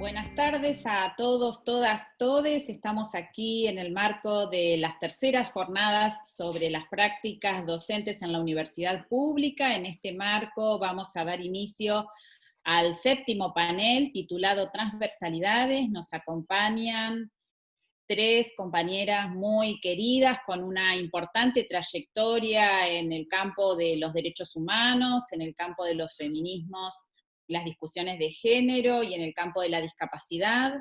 Buenas tardes a todos, todas, todes. Estamos aquí en el marco de las terceras jornadas sobre las prácticas docentes en la universidad pública. En este marco vamos a dar inicio al séptimo panel titulado Transversalidades. Nos acompañan tres compañeras muy queridas con una importante trayectoria en el campo de los derechos humanos, en el campo de los feminismos, las discusiones de género y en el campo de la discapacidad.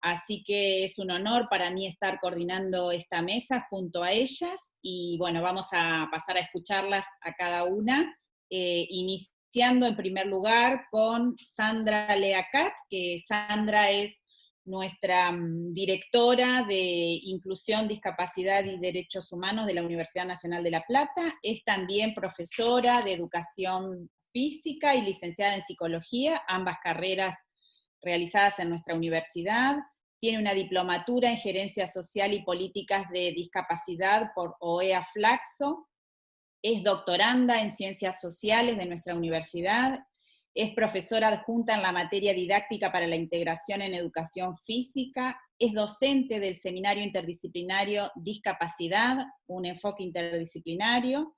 Así que es un honor para mí estar coordinando esta mesa junto a ellas y bueno, vamos a pasar a escucharlas a cada una, iniciando en primer lugar con Sandra Lea Katz, que Sandra es nuestra directora de Inclusión, Discapacidad y Derechos Humanos de la Universidad Nacional de La Plata. Es también profesora de Educación Física y licenciada en Psicología, ambas carreras realizadas en nuestra universidad. Tiene una diplomatura en Gerencia Social y Políticas de Discapacidad por OEA Flaxo. Es doctoranda en Ciencias Sociales de nuestra universidad. Es profesora adjunta en la materia didáctica para la integración en educación física, es docente del seminario interdisciplinario Discapacidad, un enfoque interdisciplinario,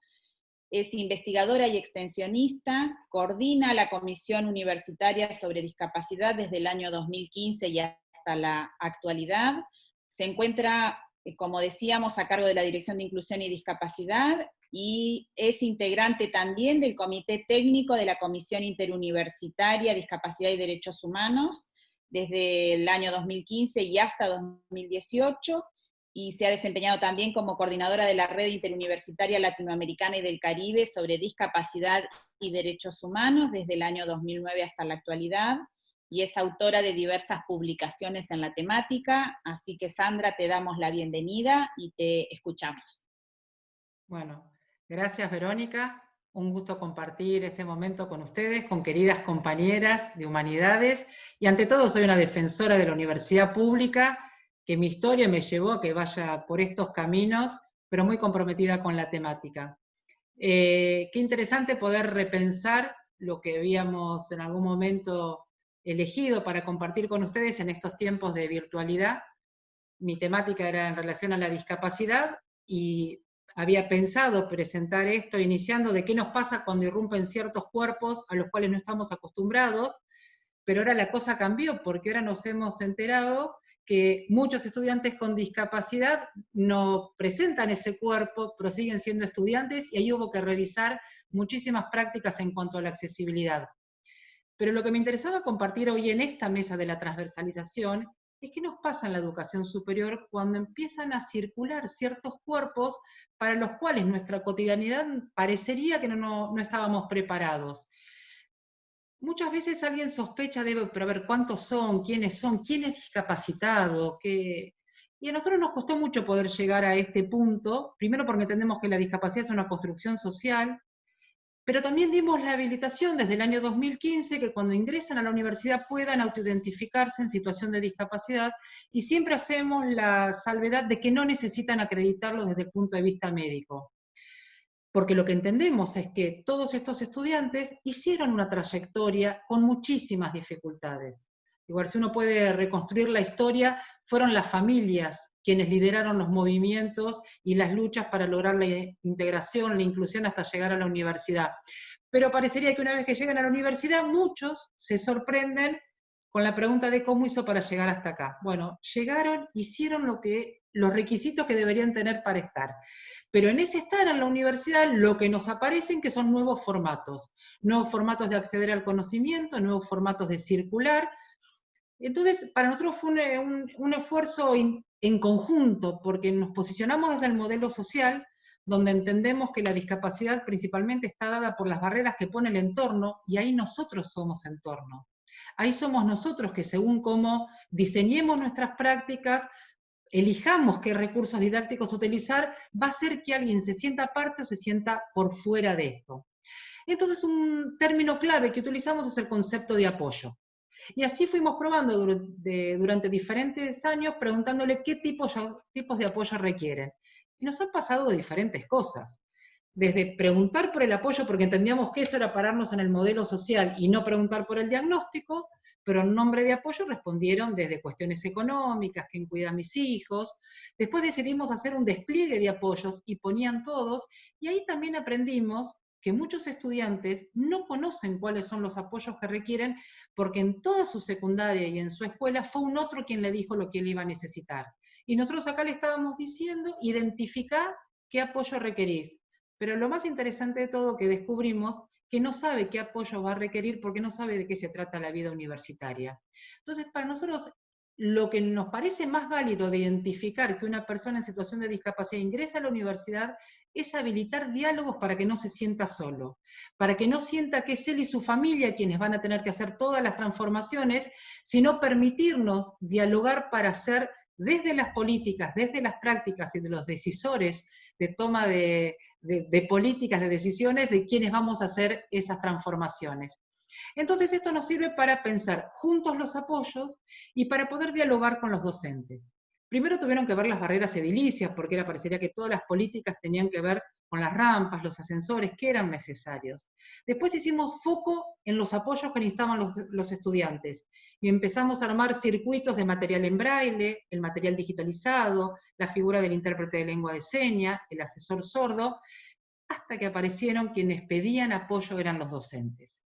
es investigadora y extensionista, coordina la Comisión Universitaria sobre Discapacidad desde el año 2015 y hasta la actualidad, se encuentra, como decíamos, a cargo de la Dirección de Inclusión y Discapacidad, y es integrante también del Comité Técnico de la Comisión Interuniversitaria Discapacidad y Derechos Humanos desde el año 2015 y hasta 2018, y se ha desempeñado también como coordinadora de la Red Interuniversitaria Latinoamericana y del Caribe sobre Discapacidad y Derechos Humanos desde el año 2009 hasta la actualidad, y es autora de diversas publicaciones en la temática. Así que Sandra, te damos la bienvenida y te escuchamos. Bueno, gracias Verónica, un gusto compartir este momento con ustedes, con queridas compañeras de humanidades, y ante todo soy una defensora de la universidad pública, que mi historia me llevó a que vaya por estos caminos, pero muy comprometida con la temática. Qué interesante poder repensar lo que habíamos en algún momento elegido para compartir con ustedes en estos tiempos de virtualidad. Mi temática era en relación a la discapacidad y había pensado presentar esto iniciando de qué nos pasa cuando irrumpen ciertos cuerpos a los cuales no estamos acostumbrados, pero ahora la cosa cambió porque ahora nos hemos enterado que muchos estudiantes con discapacidad no presentan ese cuerpo, pero siguen siendo estudiantes, y ahí hubo que revisar muchísimas prácticas en cuanto a la accesibilidad. Pero lo que me interesaba compartir hoy en esta mesa de la transversalización es qué nos pasa en la educación superior cuando empiezan a circular ciertos cuerpos para los cuales nuestra cotidianidad parecería que no estábamos preparados. Muchas veces alguien sospecha pero a ver, ¿cuántos son? ¿Quién es discapacitado? Y a nosotros nos costó mucho poder llegar a este punto, primero porque entendemos que la discapacidad es una construcción social, pero también dimos la habilitación desde el año 2015 que cuando ingresan a la universidad puedan autoidentificarse en situación de discapacidad, y siempre hacemos la salvedad de que no necesitan acreditarlo desde el punto de vista médico. Porque lo que entendemos es que todos estos estudiantes hicieron una trayectoria con muchísimas dificultades. Igual, si uno puede reconstruir la historia, fueron las familias quienes lideraron los movimientos y las luchas para lograr la integración, la inclusión hasta llegar a la universidad. Pero parecería que una vez que llegan a la universidad, muchos se sorprenden con la pregunta de cómo hizo para llegar hasta acá. Bueno, llegaron, hicieron los requisitos que deberían tener para estar. Pero en ese estar en la universidad, lo que nos aparecen que son nuevos formatos de acceder al conocimiento, nuevos formatos de circular. Entonces, para nosotros fue un esfuerzo en conjunto, porque nos posicionamos desde el modelo social, donde entendemos que la discapacidad principalmente está dada por las barreras que pone el entorno, y ahí nosotros somos entorno. Ahí somos nosotros que, según cómo diseñemos nuestras prácticas, elijamos qué recursos didácticos utilizar, va a hacer que alguien se sienta parte o se sienta por fuera de esto. Entonces, un término clave que utilizamos es el concepto de apoyo. Y así fuimos probando durante diferentes años, preguntándole qué tipos de apoyo requieren. Y nos han pasado de diferentes cosas. desde preguntar por el apoyo, porque entendíamos que eso era pararnos en el modelo social y no preguntar por el diagnóstico, pero en nombre de apoyo respondieron desde cuestiones económicas, quién cuida a mis hijos. Después decidimos hacer un despliegue de apoyos y ponían todos, y ahí también aprendimos que muchos estudiantes no conocen cuáles son los apoyos que requieren, porque en toda su secundaria y en su escuela fue un otro quien le dijo lo que él iba a necesitar. Y nosotros acá le estábamos diciendo, identificar qué apoyo requerís. Pero lo más interesante de todo que descubrimos, que no sabe qué apoyo va a requerir porque no sabe de qué se trata la vida universitaria. Entonces, para nosotros, lo que nos parece más válido de identificar que una persona en situación de discapacidad ingresa a la universidad es habilitar diálogos para que no se sienta solo, para que no sienta que es él y su familia quienes van a tener que hacer todas las transformaciones, sino permitirnos dialogar para hacer desde las políticas, desde las prácticas y de los decisores de toma de políticas, de decisiones, de quienes vamos a hacer esas transformaciones. Entonces esto nos sirve para pensar juntos los apoyos y para poder dialogar con los docentes. Primero tuvieron que ver las barreras edilicias, porque parecería que todas las políticas tenían que ver con las rampas, los ascensores, que eran necesarios. Después hicimos foco en los apoyos que necesitaban los estudiantes, y empezamos a armar circuitos de material en braille, el material digitalizado, la figura del intérprete de lengua de señas, el asesor sordo, hasta que aparecieron quienes pedían apoyo eran los docentes.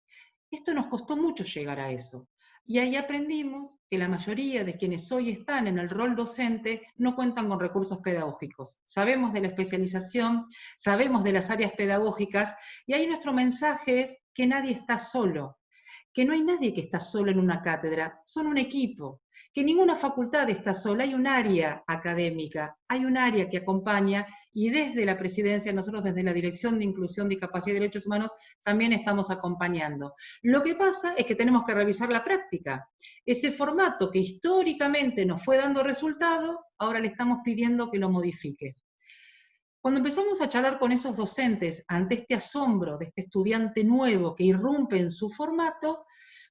Esto nos costó mucho llegar a eso. Y ahí aprendimos que la mayoría de quienes hoy están en el rol docente no cuentan con recursos pedagógicos. Sabemos de la especialización, sabemos de las áreas pedagógicas, y ahí nuestro mensaje es que nadie está solo, que no hay nadie que está solo en una cátedra, son un equipo, que ninguna facultad está sola, hay un área académica, hay un área que acompaña, y desde la presidencia, nosotros desde la Dirección de Inclusión, Discapacidad y Derechos Humanos, también estamos acompañando. Lo que pasa es que tenemos que revisar la práctica. Ese formato que históricamente nos fue dando resultado, ahora le estamos pidiendo que lo modifique. Cuando empezamos a charlar con esos docentes ante este asombro de este estudiante nuevo que irrumpe en su formato,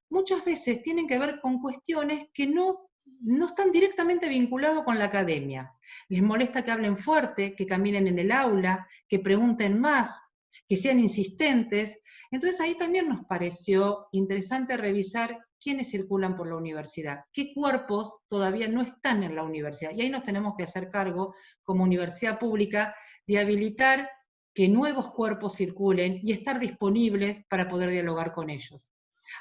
muchas veces tienen que ver con cuestiones que no están directamente vinculadas con la academia. Les molesta que hablen fuerte, que caminen en el aula, que pregunten más, que sean insistentes. Entonces ahí también nos pareció interesante revisar quiénes circulan por la universidad, qué cuerpos todavía no están en la universidad. Y ahí nos tenemos que hacer cargo, como universidad pública, de habilitar que nuevos cuerpos circulen y estar disponibles para poder dialogar con ellos.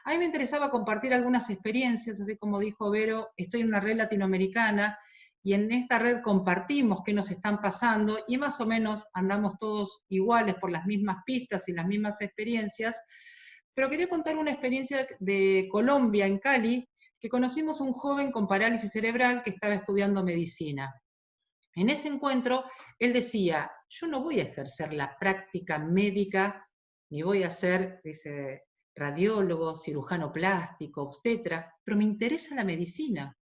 A mí me interesaba compartir algunas experiencias, así como dijo Vero, estoy en una red latinoamericana, y en esta red compartimos qué nos están pasando, y más o menos andamos todos iguales por las mismas pistas y las mismas experiencias, pero quería contar una experiencia de Colombia, en Cali, que conocimos a un joven con parálisis cerebral que estaba estudiando medicina. En ese encuentro, él decía, yo no voy a ejercer la práctica médica, ni voy a ser, dice, radiólogo, cirujano plástico, obstetra, pero me interesa la medicina.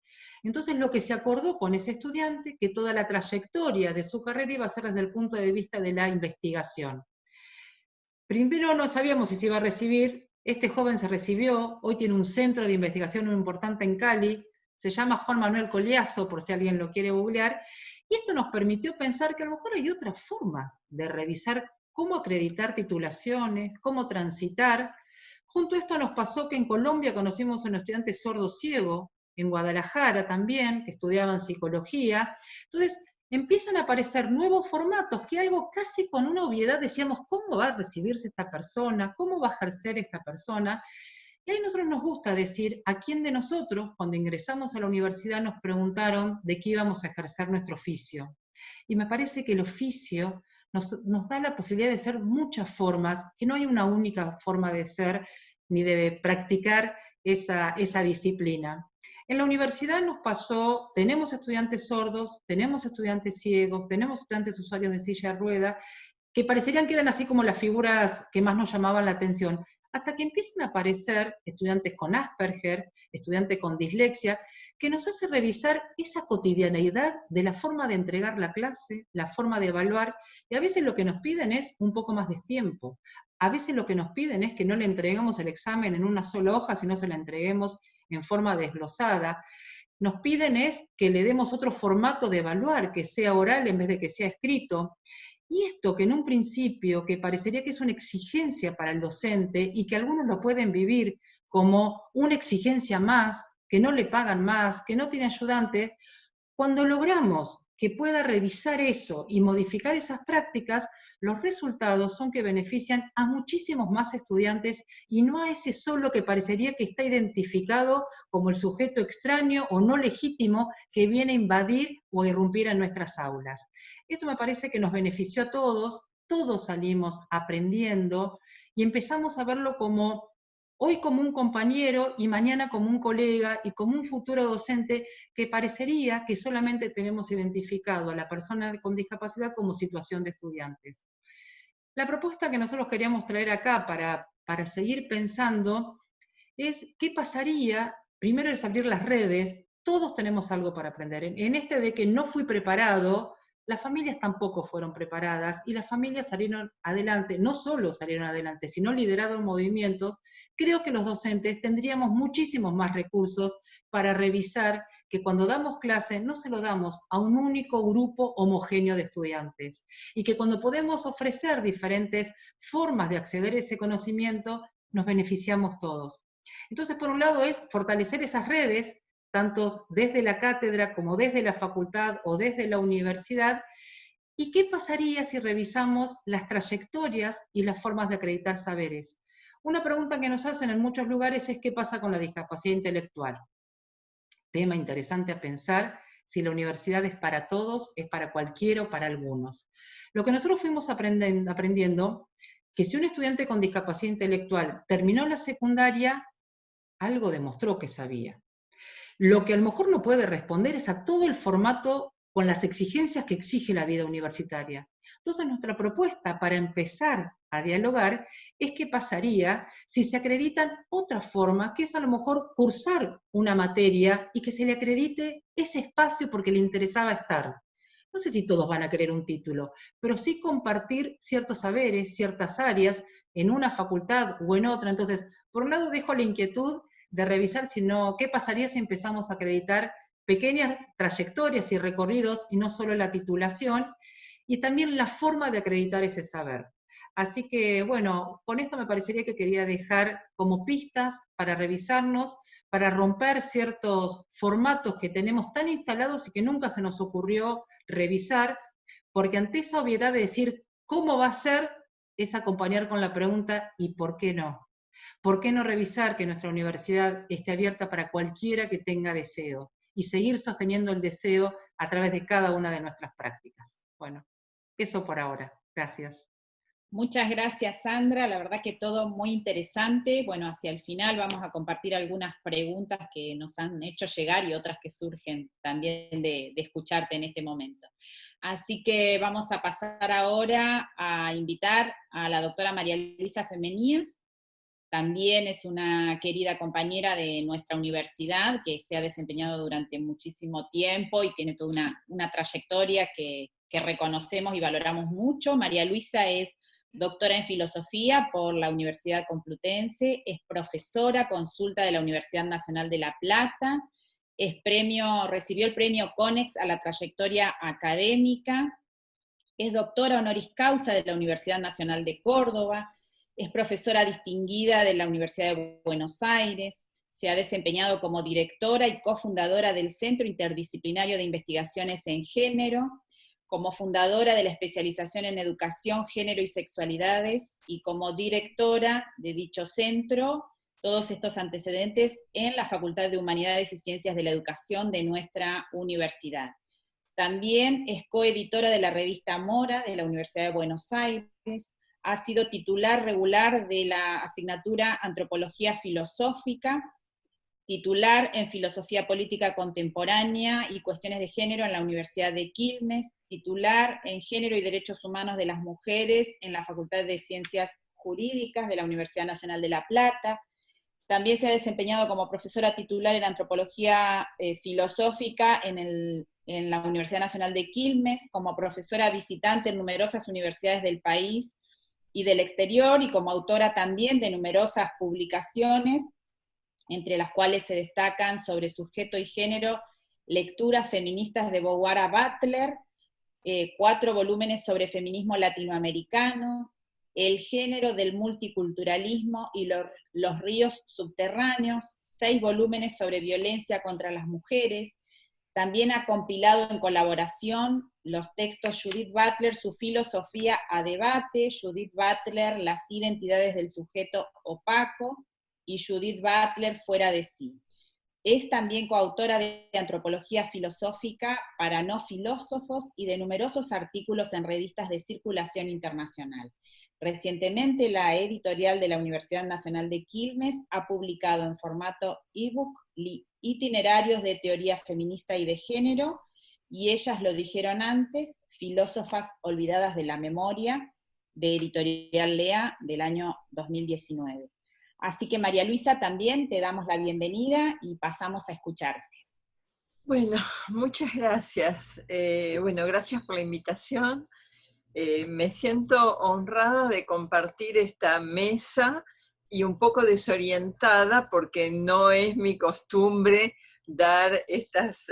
Entonces lo que se acordó con ese estudiante, que toda la trayectoria de su carrera iba a ser desde el punto de vista de la investigación. Primero no sabíamos si se iba a recibir, este joven se recibió, hoy tiene un centro de investigación muy importante en Cali, se llama Juan Manuel Collazo, por si alguien lo quiere googlear, y esto nos permitió pensar que a lo mejor hay otras formas de revisar cómo acreditar titulaciones, cómo transitar. Junto a esto nos pasó que en Colombia conocimos a un estudiante sordo-ciego, en Guadalajara también, que estudiaban psicología. Entonces empiezan a aparecer nuevos formatos que algo casi con una obviedad decíamos, ¿cómo va a recibirse esta persona? ¿Cómo va a ejercer esta persona? Y ahí a nosotros nos gusta decir, ¿a quién de nosotros, cuando ingresamos a la universidad, nos preguntaron de qué íbamos a ejercer nuestro oficio? Y me parece que el oficio nos da la posibilidad de ser muchas formas, que no hay una única forma de ser ni de practicar esa disciplina. En la universidad nos pasó, tenemos estudiantes sordos, tenemos estudiantes ciegos, tenemos estudiantes usuarios de silla de rueda, que parecerían que eran así como las figuras que más nos llamaban la atención, hasta que empiezan a aparecer estudiantes con Asperger, estudiantes con dislexia, que nos hace revisar esa cotidianeidad de la forma de entregar la clase, la forma de evaluar, y a veces lo que nos piden es un poco más de tiempo. A veces lo que nos piden es que no le entreguemos el examen en una sola hoja, sino se lo entreguemos en forma desglosada. Nos piden es que le demos otro formato de evaluar, que sea oral en vez de que sea escrito. Y esto que en un principio, que parecería que es una exigencia para el docente y que algunos lo pueden vivir como una exigencia más, que no le pagan más, que no tiene ayudante, cuando logramos que pueda revisar eso y modificar esas prácticas, los resultados son que benefician a muchísimos más estudiantes y no a ese solo que parecería que está identificado como el sujeto extraño o no legítimo que viene a invadir o a irrumpir en nuestras aulas. Esto me parece que nos benefició a todos, todos salimos aprendiendo y empezamos a verlo como hoy como un compañero y mañana como un colega y como un futuro docente que parecería que solamente tenemos identificado a la persona con discapacidad como situación de estudiantes. La propuesta que nosotros queríamos traer acá para seguir pensando es qué pasaría, primero es abrir las redes, todos tenemos algo para aprender. En este de que no fui preparado, las familias tampoco fueron preparadas y las familias salieron adelante, no solo salieron adelante, sino lideraron movimientos. Creo que los docentes tendríamos muchísimos más recursos para revisar que cuando damos clase no se lo damos a un único grupo homogéneo de estudiantes y que cuando podemos ofrecer diferentes formas de acceder a ese conocimiento, nos beneficiamos todos. Entonces, por un lado es fortalecer esas redes, tanto desde la cátedra como desde la facultad o desde la universidad. ¿Y qué pasaría si revisamos las trayectorias y las formas de acreditar saberes? Una pregunta que nos hacen en muchos lugares es ¿qué pasa con la discapacidad intelectual? Tema interesante a pensar si la universidad es para todos, es para cualquiera o para algunos. Lo que nosotros fuimos aprendiendo, que si un estudiante con discapacidad intelectual terminó la secundaria, algo demostró que sabía. Lo que a lo mejor no puede responder es a todo el formato con las exigencias que exige la vida universitaria. Entonces nuestra propuesta para empezar a dialogar es qué pasaría si se acreditan otra forma, que es a lo mejor cursar una materia y que se le acredite ese espacio porque le interesaba estar. No sé si todos van a querer un título, pero sí compartir ciertos saberes, ciertas áreas en una facultad o en otra. Entonces, por un lado dejo la inquietud de revisar si no, qué pasaría si empezamos a acreditar pequeñas trayectorias y recorridos y no solo la titulación, y también la forma de acreditar ese saber. Así que, bueno, con esto me parecería que quería dejar como pistas para revisarnos, para romper ciertos formatos que tenemos tan instalados y que nunca se nos ocurrió revisar, porque ante esa obviedad de decir cómo va a ser, es acompañar con la pregunta ¿y por qué no? ¿Por qué no revisar que nuestra universidad esté abierta para cualquiera que tenga deseo y seguir sosteniendo el deseo a través de cada una de nuestras prácticas? Bueno, eso por ahora. Gracias. Muchas gracias, Sandra. La verdad que todo muy interesante. Bueno, hacia el final vamos a compartir algunas preguntas que nos han hecho llegar y otras que surgen también de escucharte en este momento. Así que vamos a pasar ahora a invitar a la doctora María Luisa Femenías. También es una querida compañera de nuestra universidad que se ha desempeñado durante muchísimo tiempo y tiene toda una trayectoria que reconocemos y valoramos mucho. María Luisa es doctora en filosofía por la Universidad Complutense, es profesora consulta de la Universidad Nacional de La Plata, recibió el premio CONEX a la trayectoria académica, es doctora honoris causa de la Universidad Nacional de Córdoba, es profesora distinguida de la Universidad de Buenos Aires, se ha desempeñado como directora y cofundadora del Centro Interdisciplinario de Investigaciones en Género, como fundadora de la especialización en Educación, Género y Sexualidades, y como directora de dicho centro, todos estos antecedentes en la Facultad de Humanidades y Ciencias de la Educación de nuestra universidad. También es coeditora de la revista Mora de la Universidad de Buenos Aires, ha sido titular regular de la asignatura Antropología Filosófica, titular en Filosofía Política Contemporánea y Cuestiones de Género en la Universidad de Quilmes, titular en Género y Derechos Humanos de las Mujeres en la Facultad de Ciencias Jurídicas de la Universidad Nacional de La Plata. También se ha desempeñado como profesora titular en Antropología Filosófica en la Universidad Nacional de Quilmes, como profesora visitante en numerosas universidades del país y del exterior, y como autora también de numerosas publicaciones, entre las cuales se destacan sobre sujeto y género, lecturas feministas de Beauvoir a Butler, 4 volúmenes sobre feminismo latinoamericano, el género del multiculturalismo y los ríos subterráneos, 6 volúmenes sobre violencia contra las mujeres. También ha compilado en colaboración los textos Judith Butler, su filosofía a debate, Judith Butler, las identidades del sujeto opaco, y Judith Butler, fuera de sí. Es también coautora de Antropología Filosófica para no filósofos y de numerosos artículos en revistas de circulación internacional. Recientemente, la editorial de la Universidad Nacional de Quilmes ha publicado en formato ebook itinerarios de teoría feminista y de género, y ellas lo dijeron antes, Filósofas olvidadas de la memoria, de Editorial Lea, del año 2019. Así que María Luisa, también te damos la bienvenida y pasamos a escucharte. Bueno, muchas gracias. Bueno, gracias por la invitación. Me siento honrada de compartir esta mesa y un poco desorientada porque no es mi costumbre dar estas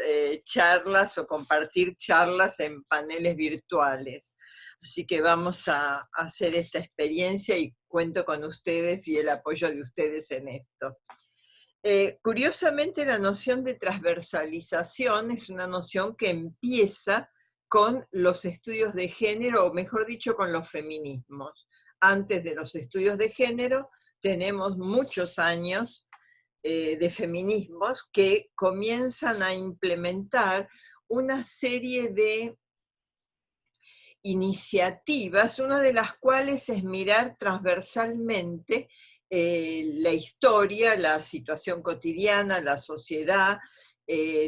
charlas o compartir charlas en paneles virtuales. Así que vamos a hacer esta experiencia y cuento con ustedes y el apoyo de ustedes en esto. Curiosamente, la noción de transversalización es una noción que empieza con los estudios de género, o mejor dicho, con los feminismos. Antes de los estudios de género, tenemos muchos años de feminismos que comienzan a implementar una serie de iniciativas, una de las cuales es mirar transversalmente la historia, la situación cotidiana, la sociedad,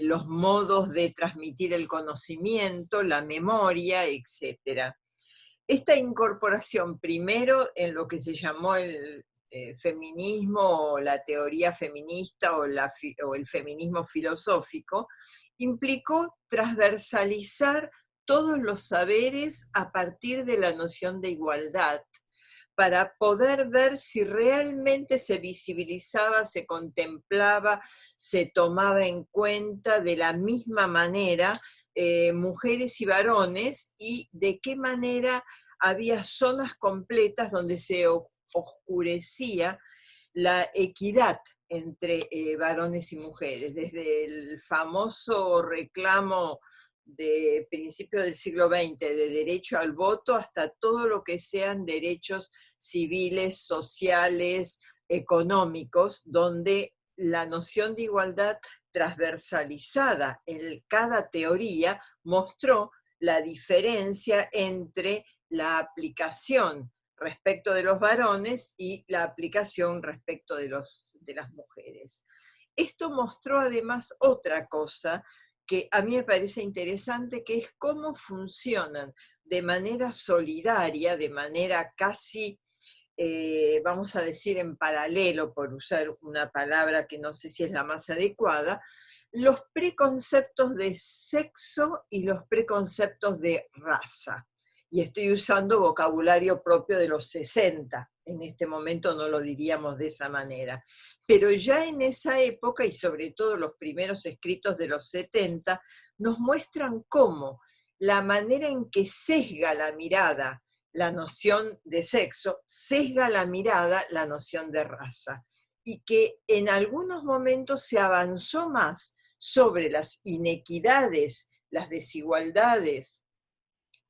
los modos de transmitir el conocimiento, la memoria, etc. Esta incorporación primero en lo que se llamó el feminismo o la teoría feminista o el feminismo filosófico, implicó transversalizar todos los saberes a partir de la noción de igualdad, para poder ver si realmente se visibilizaba, se contemplaba, se tomaba en cuenta de la misma manera mujeres y varones, y de qué manera había zonas completas donde se oscurecía la equidad entre varones y mujeres, desde el famoso reclamo de principios del siglo XX, de derecho al voto, hasta todo lo que sean derechos civiles, sociales, económicos, donde la noción de igualdad transversalizada en cada teoría mostró la diferencia entre la aplicación respecto de los varones y la aplicación respecto de las mujeres. Esto mostró además otra cosa que a mí me parece interesante, que es cómo funcionan de manera solidaria, de manera casi, vamos a decir, en paralelo, por usar una palabra que no sé si es la más adecuada, los preconceptos de sexo y los preconceptos de raza. Y estoy usando vocabulario propio de los 60, en este momento no lo diríamos de esa manera. Pero ya en esa época, y sobre todo los primeros escritos de los 70, nos muestran cómo la manera en que sesga la mirada la noción de sexo, sesga la mirada la noción de raza, y que en algunos momentos se avanzó más sobre las inequidades, las desigualdades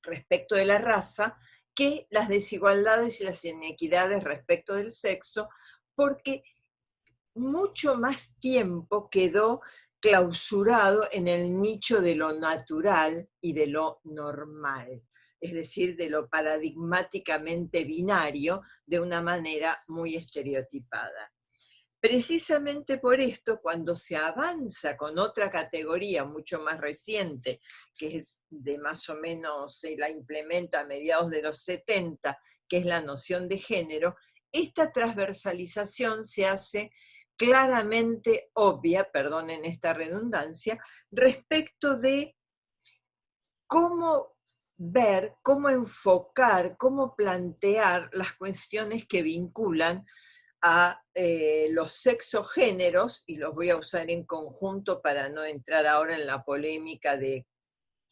respecto de la raza, que las desigualdades y las inequidades respecto del sexo, porque mucho más tiempo quedó clausurado en el nicho de lo natural y de lo normal, es decir, de lo paradigmáticamente binario, de una manera muy estereotipada. Precisamente por esto, cuando se avanza con otra categoría mucho más reciente, que es de más o menos, se la implementa a mediados de los 70, que es la noción de género, esta transversalización se hace claramente obvia, perdonen esta redundancia, respecto de cómo ver, cómo enfocar, cómo plantear las cuestiones que vinculan a los sexogéneros, y los voy a usar en conjunto para no entrar ahora en la polémica de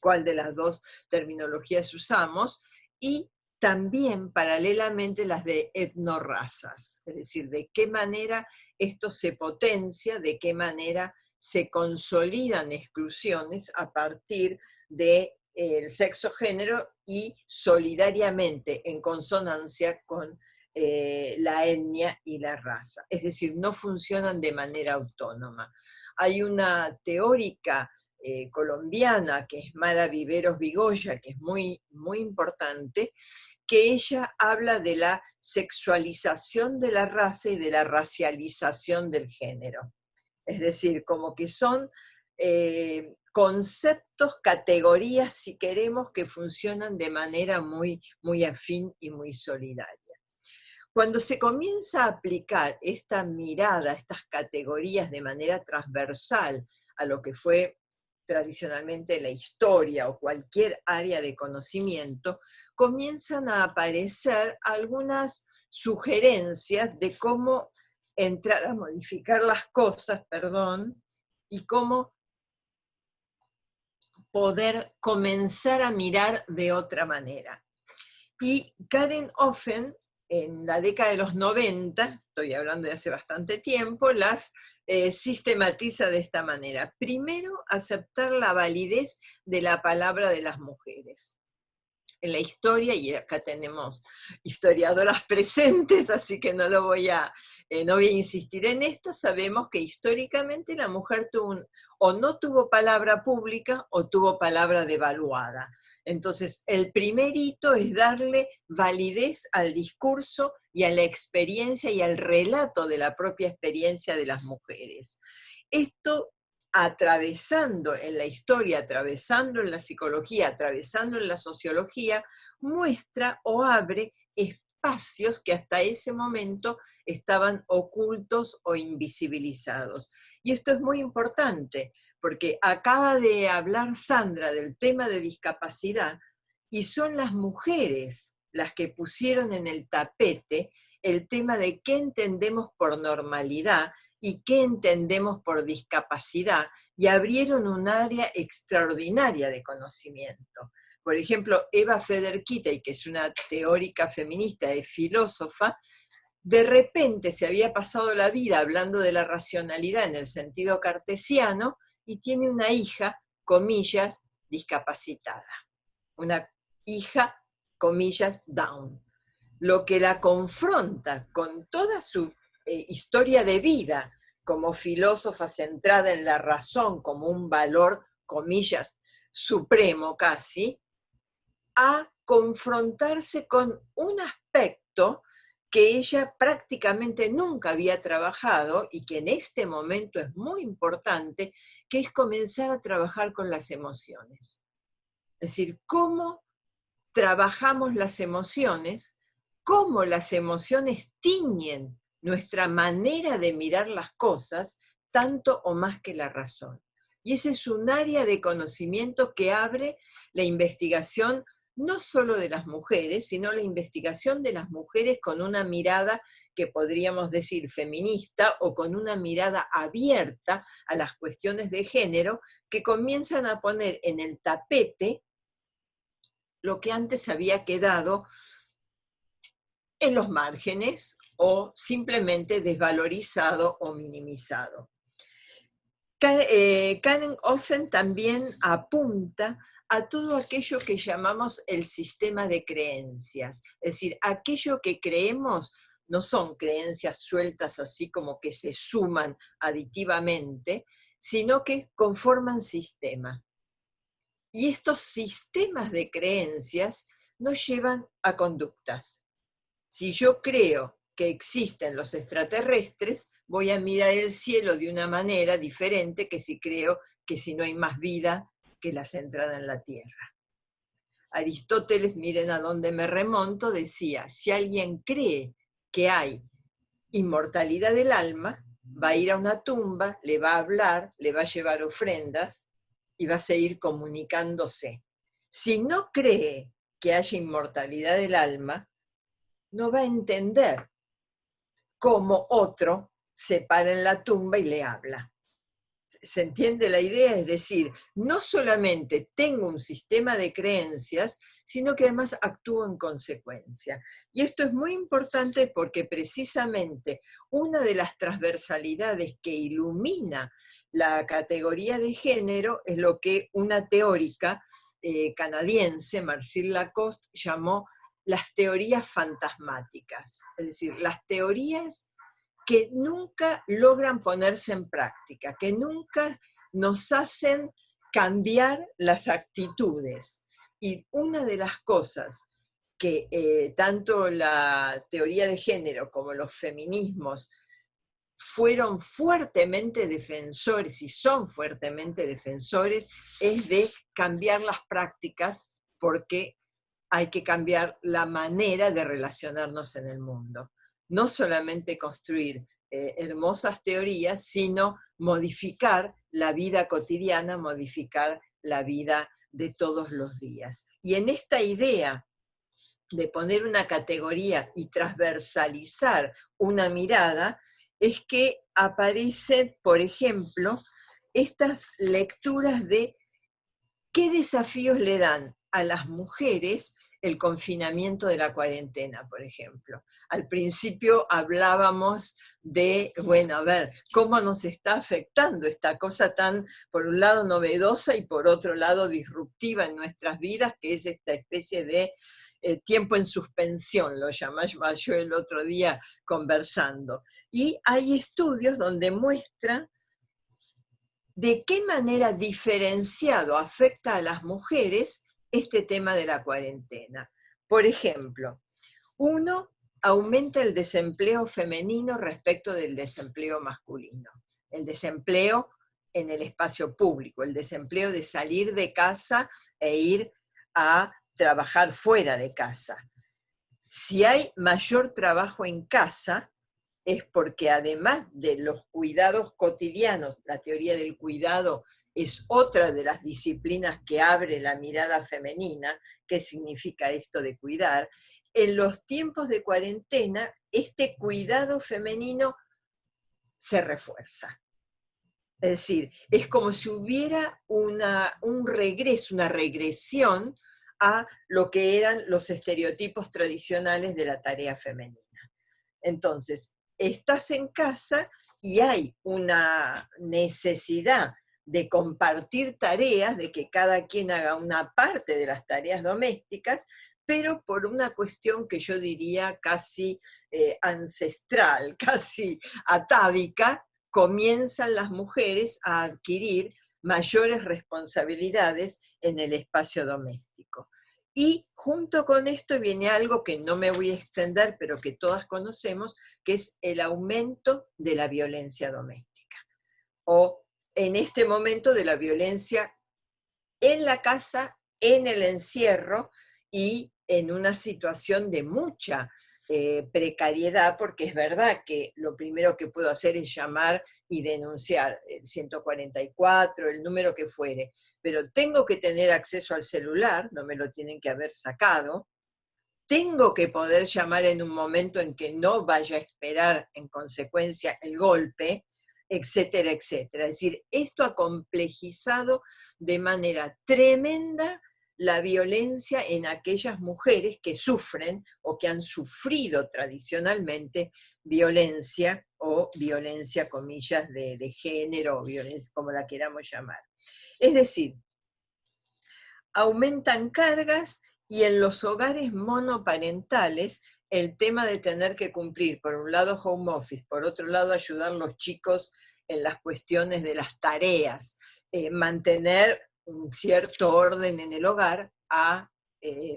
cuál de las dos terminologías usamos, y también paralelamente las de etnorrazas, es decir, de qué manera esto se potencia, de qué manera se consolidan exclusiones a partir del sexo-género y solidariamente en consonancia con la etnia y la raza. Es decir, no funcionan de manera autónoma. Hay una teórica colombiana, que es Mara Viveros Vigoya, que es muy, muy importante, que ella habla de la sexualización de la raza y de la racialización del género. Es decir, como que son conceptos, categorías, si queremos, que funcionan de manera muy, muy afín y muy solidaria. Cuando se comienza a aplicar esta mirada, estas categorías de manera transversal a lo que fue tradicionalmente la historia o cualquier área de conocimiento, comienzan a aparecer algunas sugerencias de cómo entrar a modificar las cosas, y cómo poder comenzar a mirar de otra manera. Y Karen Offen, en la década de los 90, estoy hablando de hace bastante tiempo, las sistematiza de esta manera. Primero, aceptar la validez de la palabra de las mujeres. En la historia, y acá tenemos historiadoras presentes, así que no voy a insistir en esto, sabemos que históricamente la mujer o no tuvo palabra pública o tuvo palabra devaluada. Entonces, el primer hito es darle validez al discurso y a la experiencia y al relato de la propia experiencia de las mujeres. Esto, atravesando en la historia, atravesando en la psicología, atravesando en la sociología, muestra o abre espacios que hasta ese momento estaban ocultos o invisibilizados. Y esto es muy importante, porque acaba de hablar Sandra del tema de discapacidad, y son las mujeres las que pusieron en el tapete el tema de qué entendemos por normalidad y qué entendemos por discapacidad, y abrieron un área extraordinaria de conocimiento. Por ejemplo, Eva Frederikitay, que es una teórica feminista y filósofa, de repente se había pasado la vida hablando de la racionalidad en el sentido cartesiano, y tiene una hija, comillas, discapacitada. Una hija, comillas, down. Lo que la confronta con toda su historia de vida como filósofa centrada en la razón como un valor, comillas, supremo casi, a confrontarse con un aspecto que ella prácticamente nunca había trabajado y que en este momento es muy importante, que es comenzar a trabajar con las emociones. Es decir, cómo trabajamos las emociones, cómo las emociones tiñen nuestra manera de mirar las cosas, tanto o más que la razón. Y ese es un área de conocimiento que abre la investigación no solo de las mujeres, sino la investigación de las mujeres con una mirada que podríamos decir feminista, o con una mirada abierta a las cuestiones de género, que comienzan a poner en el tapete lo que antes había quedado en los márgenes o simplemente desvalorizado o minimizado. Karen Offen también apunta a todo aquello que llamamos el sistema de creencias, es decir, aquello que creemos no son creencias sueltas así como que se suman aditivamente, sino que conforman sistema. Y estos sistemas de creencias nos llevan a conductas. Si yo creo que existen los extraterrestres, voy a mirar el cielo de una manera diferente que si creo que si no hay más vida que la centrada en la Tierra. Aristóteles, miren a dónde me remonto, decía, si alguien cree que hay inmortalidad del alma, va a ir a una tumba, le va a hablar, le va a llevar ofrendas y va a seguir comunicándose. Si no cree que haya inmortalidad del alma, no va a entender cómo otro se para en la tumba y le habla. ¿Se entiende la idea? Es decir, no solamente tengo un sistema de creencias, sino que además actúo en consecuencia. Y esto es muy importante porque precisamente una de las transversalidades que ilumina la categoría de género es lo que una teórica canadiense, Marcille Lacoste, llamó las teorías fantasmáticas. Es decir, las teorías que nunca logran ponerse en práctica, que nunca nos hacen cambiar las actitudes. Y una de las cosas que tanto la teoría de género como los feminismos fueron fuertemente defensores y son fuertemente defensores es de cambiar las prácticas, porque hay que cambiar la manera de relacionarnos en el mundo. No solamente construir hermosas teorías, sino modificar la vida cotidiana, modificar la vida de todos los días. Y en esta idea de poner una categoría y transversalizar una mirada, es que aparecen, por ejemplo, estas lecturas de qué desafíos le dan a las mujeres el confinamiento de la cuarentena, por ejemplo. Al principio hablábamos de, bueno, a ver, cómo nos está afectando esta cosa tan, por un lado, novedosa y por otro lado, disruptiva en nuestras vidas, que es esta especie de tiempo en suspensión, lo llamaba yo el otro día conversando. Y hay estudios donde muestran de qué manera diferenciado afecta a las mujeres este tema de la cuarentena. Por ejemplo, uno, aumenta el desempleo femenino respecto del desempleo masculino. El desempleo en el espacio público, el desempleo de salir de casa e ir a trabajar fuera de casa. Si hay mayor trabajo en casa, es porque además de los cuidados cotidianos, la teoría del cuidado es otra de las disciplinas que abre la mirada femenina. ¿Qué significa esto de cuidar? En los tiempos de cuarentena, este cuidado femenino se refuerza. Es decir, es como si hubiera un regreso, una regresión a lo que eran los estereotipos tradicionales de la tarea femenina. Entonces, estás en casa y hay una necesidad de compartir tareas, de que cada quien haga una parte de las tareas domésticas, pero por una cuestión que yo diría casi ancestral, casi atávica, comienzan las mujeres a adquirir mayores responsabilidades en el espacio doméstico. Y junto con esto viene algo que no me voy a extender, pero que todas conocemos, que es el aumento de la violencia doméstica. O en este momento de la violencia en la casa, en el encierro y en una situación de mucha precariedad, porque es verdad que lo primero que puedo hacer es llamar y denunciar el 144, el número que fuere, pero tengo que tener acceso al celular, no me lo tienen que haber sacado, tengo que poder llamar en un momento en que no vaya a esperar en consecuencia el golpe, etcétera, etcétera. Es decir, esto ha complejizado de manera tremenda la violencia en aquellas mujeres que sufren o que han sufrido tradicionalmente violencia o violencia, comillas, de género o violencia, como la queramos llamar. Es decir, aumentan cargas y en los hogares monoparentales el tema de tener que cumplir, por un lado home office, por otro lado ayudar a los chicos en las cuestiones de las tareas, mantener un cierto orden en el hogar, ha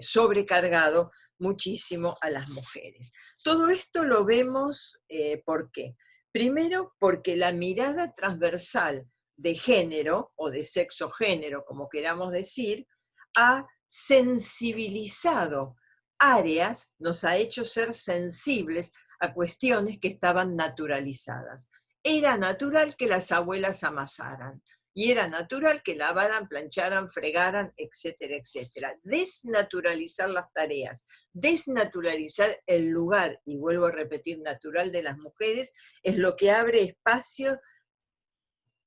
sobrecargado muchísimo a las mujeres. Todo esto lo vemos, ¿por qué? Primero, porque la mirada transversal de género, o de sexo-género, como queramos decir, ha sensibilizado áreas, nos ha hecho ser sensibles a cuestiones que estaban naturalizadas. Era natural que las abuelas amasaran, y era natural que lavaran, plancharan, fregaran, etcétera, etcétera. Desnaturalizar las tareas, desnaturalizar el lugar, y vuelvo a repetir, natural de las mujeres, es lo que abre espacio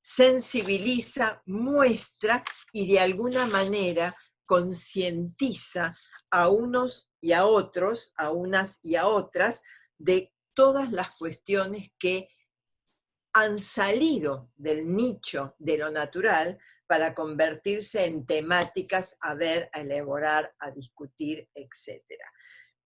sensibiliza, muestra y de alguna manera concientiza a unos y a otros, a unas y a otras, de todas las cuestiones que han salido del nicho de lo natural para convertirse en temáticas a ver, a elaborar, a discutir, etc.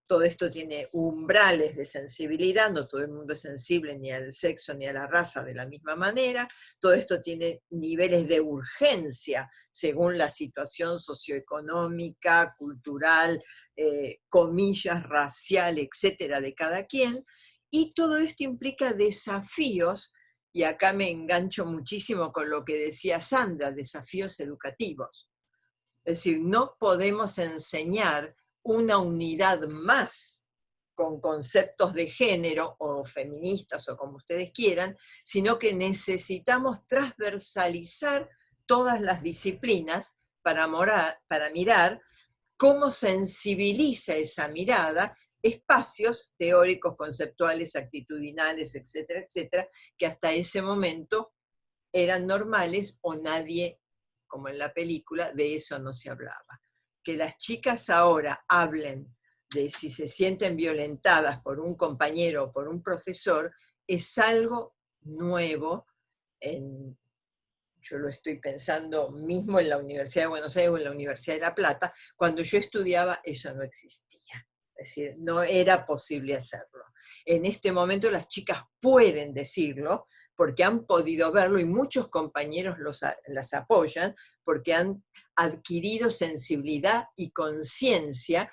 Todo esto tiene umbrales de sensibilidad, no todo el mundo es sensible ni al sexo ni a la raza de la misma manera, todo esto tiene niveles de urgencia según la situación socioeconómica, cultural, comillas, racial, etcétera, de cada quien, y todo esto implica desafíos, y acá me engancho muchísimo con lo que decía Sandra, desafíos educativos. Es decir, no podemos enseñar una unidad más con conceptos de género o feministas o como ustedes quieran, sino que necesitamos transversalizar todas las disciplinas para mirar cómo sensibiliza esa mirada espacios teóricos, conceptuales, actitudinales, etcétera, etcétera, que hasta ese momento eran normales o nadie, como en la película, de eso no se hablaba. Que las chicas ahora hablen de si se sienten violentadas por un compañero o por un profesor es algo nuevo. Yo lo estoy pensando mismo en la Universidad de Buenos Aires o en la Universidad de La Plata. Cuando yo estudiaba eso no existía. Es decir, no era posible hacerlo. En este momento las chicas pueden decirlo porque han podido verlo y muchos compañeros las apoyan porque han adquirido sensibilidad y conciencia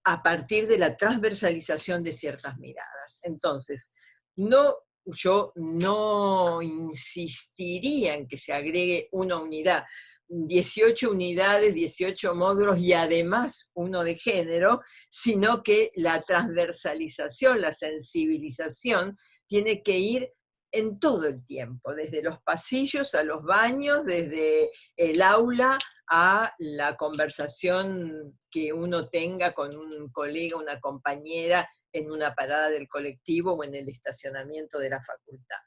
a partir de la transversalización de ciertas miradas. Entonces, yo no insistiría en que se agregue una unidad, 18 unidades, 18 módulos y además uno de género, sino que la transversalización, la sensibilización tiene que ir en todo el tiempo, desde los pasillos a los baños, desde el aula a la conversación que uno tenga con un colega, una compañera, en una parada del colectivo o en el estacionamiento de la facultad.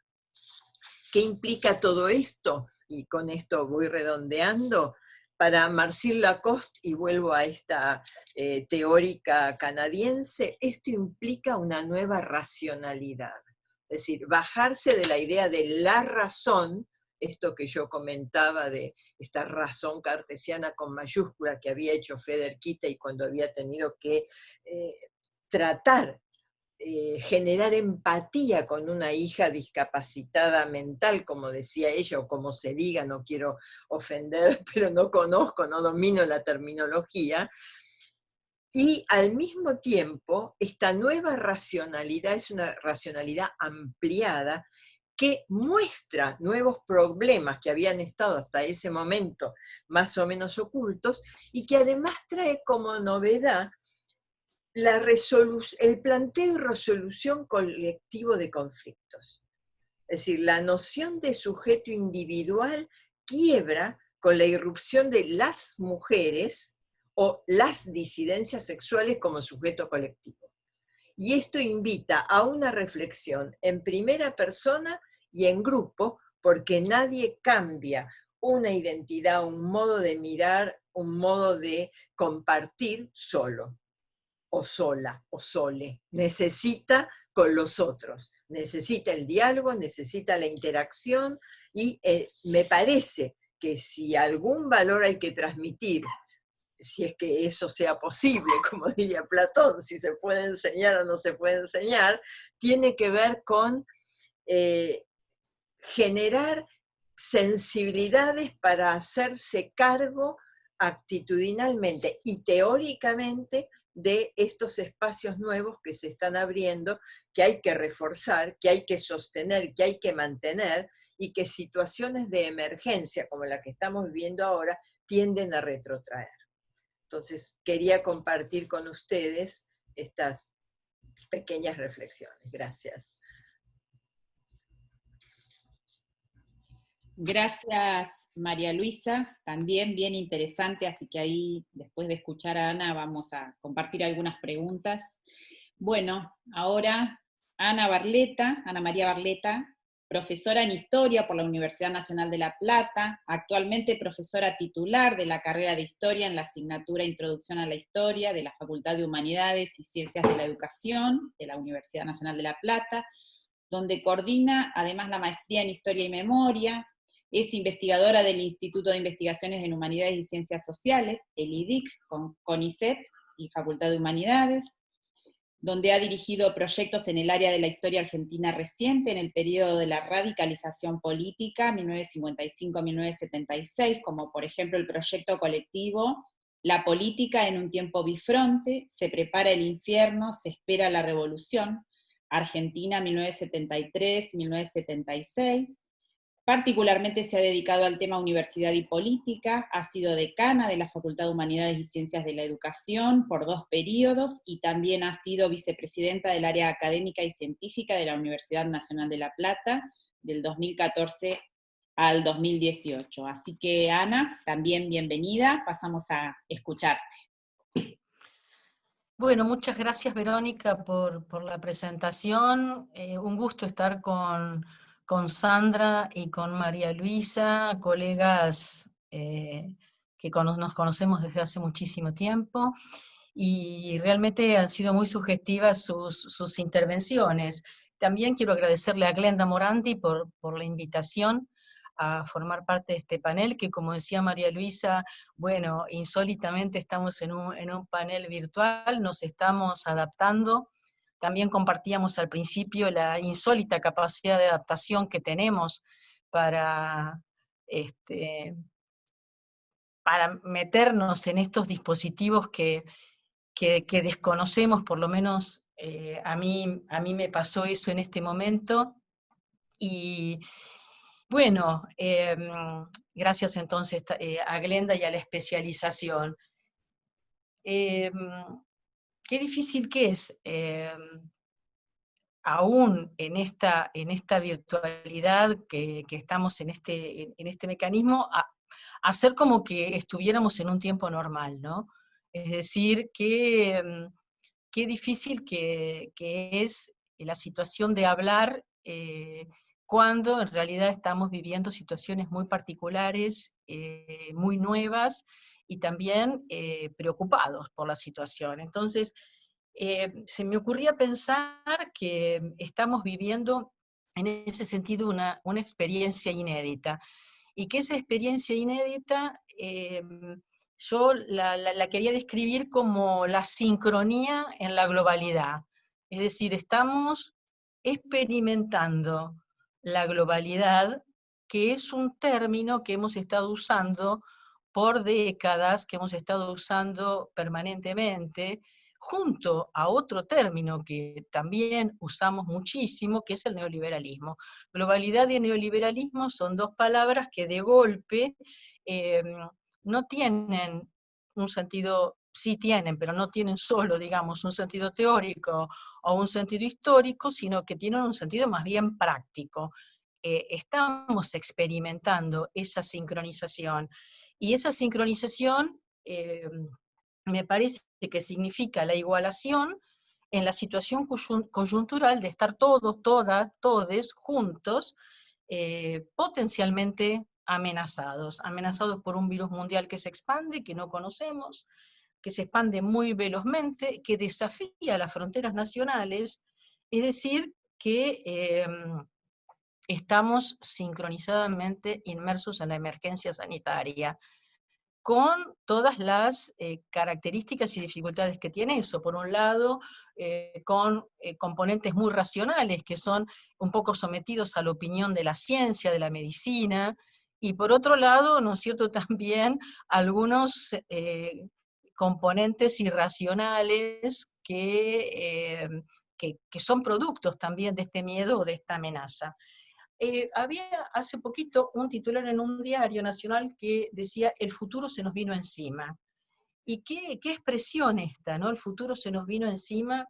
¿Qué implica todo esto? Y con esto voy redondeando. Para Marcille Lacoste, y vuelvo a esta teórica canadiense, esto implica una nueva racionalidad. Es decir, bajarse de la idea de la razón, esto que yo comentaba de esta razón cartesiana con mayúscula que había hecho Federquita y cuando había tenido que tratar, generar empatía con una hija discapacitada mental, como decía ella, o como se diga, no quiero ofender, pero no conozco, no domino la terminología, y al mismo tiempo, esta nueva racionalidad es una racionalidad ampliada que muestra nuevos problemas que habían estado hasta ese momento más o menos ocultos y que además trae como novedad el planteo y resolución colectivo de conflictos. Es decir, la noción de sujeto individual quiebra con la irrupción de las mujeres o las disidencias sexuales como sujeto colectivo. Y esto invita a una reflexión en primera persona y en grupo, porque nadie cambia una identidad, un modo de mirar, un modo de compartir solo, o sola, o sole. Necesita con los otros, necesita el diálogo, necesita la interacción, y me parece que si algún valor hay que transmitir, si es que eso sea posible, como diría Platón, si se puede enseñar o no se puede enseñar, tiene que ver con generar sensibilidades para hacerse cargo actitudinalmente y teóricamente de estos espacios nuevos que se están abriendo, que hay que reforzar, que hay que sostener, que hay que mantener, y que situaciones de emergencia como la que estamos viviendo ahora tienden a retrotraer. Entonces, quería compartir con ustedes estas pequeñas reflexiones. Gracias. Gracias, María Luisa, también bien interesante, así que ahí, después de escuchar a Ana, vamos a compartir algunas preguntas. Bueno, ahora Ana María Barleta profesora en Historia por la Universidad Nacional de La Plata, actualmente profesora titular de la carrera de Historia en la asignatura Introducción a la Historia de la Facultad de Humanidades y Ciencias de la Educación de la Universidad Nacional de La Plata, donde coordina además la maestría en Historia y Memoria. Es investigadora del Instituto de Investigaciones en Humanidades y Ciencias Sociales, el IDIC, con CONICET y Facultad de Humanidades, donde ha dirigido proyectos en el área de la historia argentina reciente, en el periodo de la radicalización política, 1955-1976, como por ejemplo el proyecto colectivo La política en un tiempo bifronte, Se prepara el infierno, se espera la revolución, Argentina 1973-1976, particularmente se ha dedicado al tema universidad y política, ha sido decana de la Facultad de Humanidades y Ciencias de la Educación por 2 periodos y también ha sido vicepresidenta del área académica y científica de la Universidad Nacional de La Plata del 2014 al 2018. Así que Ana, también bienvenida, pasamos a escucharte. Bueno, muchas gracias Verónica por la presentación. Un gusto estar con Sandra y con María Luisa, colegas que nos conocemos desde hace muchísimo tiempo, y realmente han sido muy sugestivas sus intervenciones. También quiero agradecerle a Glenda Morandi por la invitación a formar parte de este panel, que como decía María Luisa, bueno, insólitamente estamos en un panel virtual, nos estamos adaptando. También compartíamos al principio la insólita capacidad de adaptación que tenemos para meternos en estos dispositivos que desconocemos, por lo menos a mí me pasó eso en este momento. Y bueno, gracias entonces a Glenda y a la especialización. Qué difícil que es, aún en esta virtualidad que estamos en este mecanismo, hacer como que estuviéramos en un tiempo normal, ¿no? Es decir, qué difícil que es la situación de hablar cuando en realidad estamos viviendo situaciones muy particulares, muy nuevas, y también preocupados por la situación. Entonces, se me ocurría pensar que estamos viviendo en ese sentido una experiencia inédita, y que esa experiencia inédita yo la quería describir como la sincronía en la globalidad. Es decir, estamos experimentando la globalidad, que es un término que hemos estado usando por décadas, que hemos estado usando permanentemente, junto a otro término que también usamos muchísimo, que es el neoliberalismo. Globalidad y neoliberalismo son dos palabras que de golpe no tienen un sentido, sí tienen, pero no tienen solo, digamos, un sentido teórico o un sentido histórico, sino que tienen un sentido más bien práctico. Estamos experimentando esa sincronización, y esa sincronización me parece que significa la igualación en la situación coyuntural de estar todos, todas, todes juntos, potencialmente amenazados por un virus mundial que se expande, que no conocemos, que se expande muy velozmente, que desafía las fronteras nacionales, es decir, que estamos sincronizadamente inmersos en la emergencia sanitaria, con todas las características y dificultades que tiene eso. Por un lado, con componentes muy racionales, que son un poco sometidos a la opinión de la ciencia, de la medicina, y por otro lado, ¿no es cierto?, también algunos componentes irracionales que son productos también de este miedo o de esta amenaza. Había hace poquito un titular en un diario nacional que decía: el futuro se nos vino encima. Y qué expresión esta, ¿no? El futuro se nos vino encima,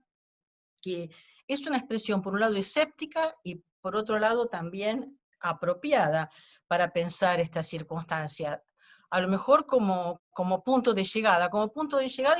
que es una expresión por un lado escéptica y por otro lado también apropiada para pensar esta circunstancia. a lo mejor como punto de llegada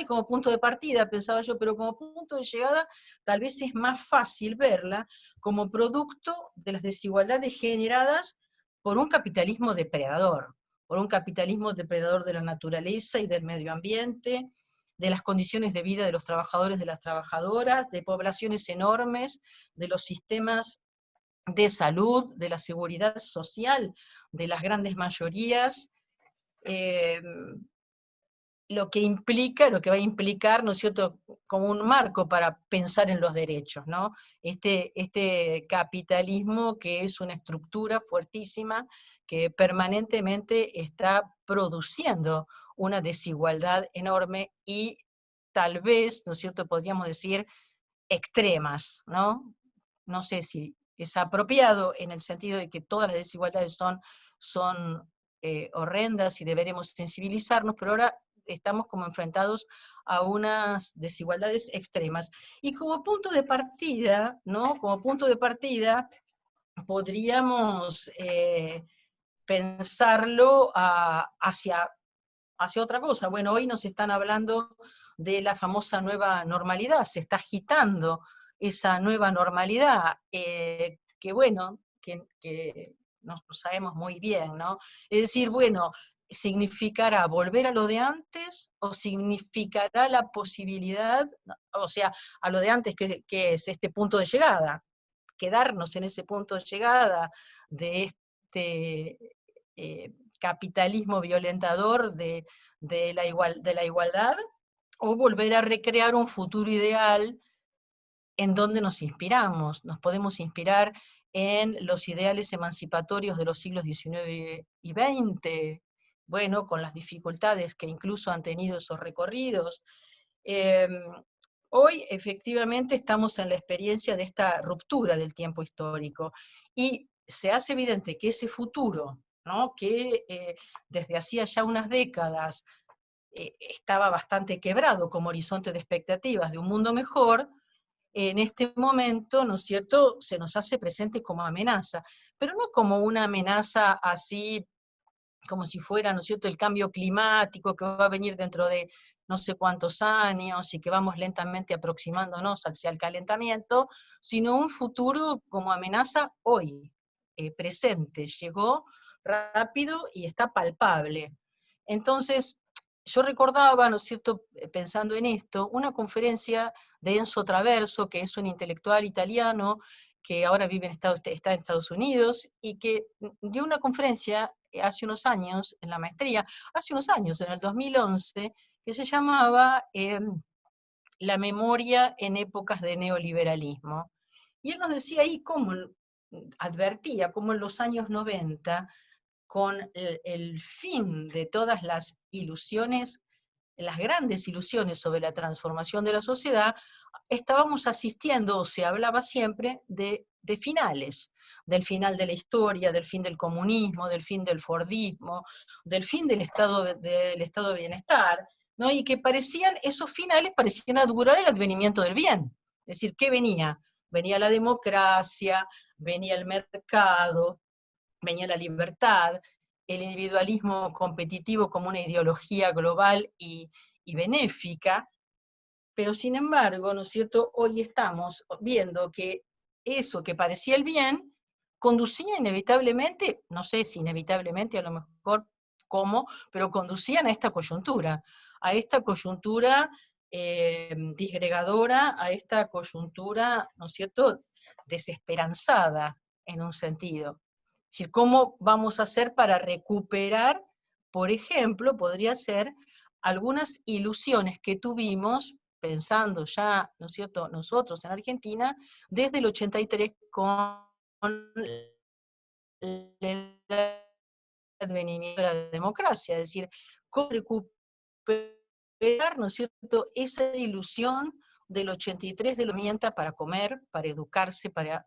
y como punto de partida, pensaba yo, pero como punto de llegada tal vez es más fácil verla como producto de las desigualdades generadas por un capitalismo depredador de la naturaleza y del medio ambiente, de las condiciones de vida de los trabajadores, de las trabajadoras, de poblaciones enormes, de los sistemas de salud, de la seguridad social, de las grandes mayorías, lo que va a implicar, ¿no es cierto?, como un marco para pensar en los derechos, ¿no? Este capitalismo que es una estructura fuertísima que permanentemente está produciendo una desigualdad enorme y tal vez, ¿no es cierto?, podríamos decir extremas, ¿no? No sé si es apropiado en el sentido de que todas las desigualdades son horrendas y deberemos sensibilizarnos, pero ahora estamos como enfrentados a unas desigualdades extremas. Y como punto de partida, ¿no? Como punto de partida, podríamos pensarlo hacia otra cosa. Bueno, hoy nos están hablando de la famosa nueva normalidad, se está agitando esa nueva normalidad, que bueno, que no sabemos muy bien, ¿no? Es decir, bueno, ¿significará volver a lo de antes o significará la posibilidad, o sea, a lo de antes que es este punto de llegada, quedarnos en ese punto de llegada de este capitalismo violentador de la igualdad, o volver a recrear un futuro ideal en donde nos inspiramos? Nos podemos inspirar en los ideales emancipatorios de los siglos XIX y XX, bueno, con las dificultades que incluso han tenido esos recorridos. Hoy efectivamente estamos en la experiencia de esta ruptura del tiempo histórico, y se hace evidente que ese futuro, ¿no?, que desde hacía ya unas décadas estaba bastante quebrado como horizonte de expectativas de un mundo mejor, en este momento, ¿no es cierto?, se nos hace presente como amenaza, pero no como una amenaza así como si fuera, ¿no es cierto?, el cambio climático que va a venir dentro de no sé cuántos años y que vamos lentamente aproximándonos hacia el calentamiento, sino un futuro como amenaza hoy, presente, llegó rápido y está palpable. Entonces, yo recordaba, ¿no es cierto?, pensando en esto, una conferencia de Enzo Traverso, que es un intelectual italiano que ahora está en Estados Unidos, y que dio una conferencia hace unos años, en la maestría, hace unos años, en el 2011, que se llamaba La memoria en épocas de neoliberalismo. Y él nos decía ahí cómo, advertía cómo en los años 90, con el fin de todas las ilusiones, las grandes ilusiones sobre la transformación de la sociedad, estábamos asistiendo, o se hablaba siempre, de finales, del final de la historia, del fin del comunismo, del fin del fordismo, del fin del estado de bienestar, ¿no? Y que esos finales parecían augurar el advenimiento del bien. Es decir, ¿qué venía? Venía la democracia, venía el mercado, venía la libertad, el individualismo competitivo como una ideología global y benéfica, pero sin embargo, ¿no es cierto?, hoy estamos viendo que eso que parecía el bien conducía inevitablemente, no sé si inevitablemente, a lo mejor cómo, pero conducían a esta coyuntura disgregadora, a esta coyuntura, ¿no es cierto?, desesperanzada en un sentido. Es decir, ¿cómo vamos a hacer para recuperar, por ejemplo, podría ser algunas ilusiones que tuvimos, pensando ya, ¿no es cierto?, nosotros en Argentina, desde el 83 con el advenimiento de la democracia? Es decir, ¿cómo recuperar, ¿no es cierto?, esa ilusión del 83 de la herramienta para comer, para educarse, para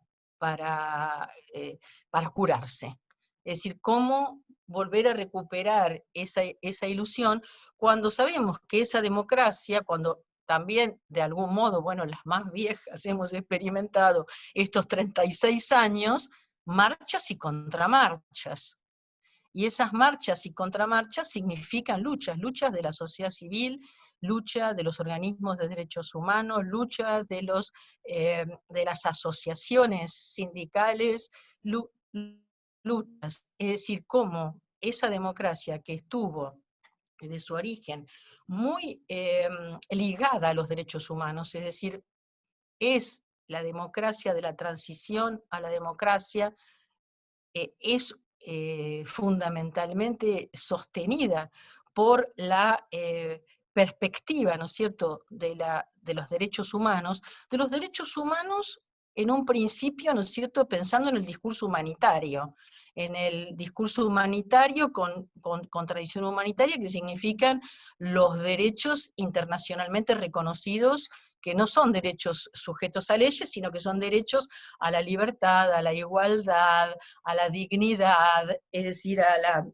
curarse? Es decir, ¿cómo volver a recuperar esa ilusión cuando sabemos que esa democracia, cuando también de algún modo, bueno, las más viejas hemos experimentado estos 36 años, marchas y contramarchas? Y esas marchas y contramarchas significan luchas de la sociedad civil, lucha de los organismos de derechos humanos, lucha de las asociaciones sindicales, luchas. Es decir, cómo esa democracia que estuvo desde su origen muy ligada a los derechos humanos, es decir, es la democracia de la transición a la democracia, es fundamentalmente sostenida por la perspectiva, ¿no es cierto?, de los derechos humanos, en un principio, ¿no es cierto?, pensando en el discurso humanitario con tradición humanitaria, que significan los derechos internacionalmente reconocidos, que no son derechos sujetos a leyes, sino que son derechos a la libertad, a la igualdad, a la dignidad, es decir, a la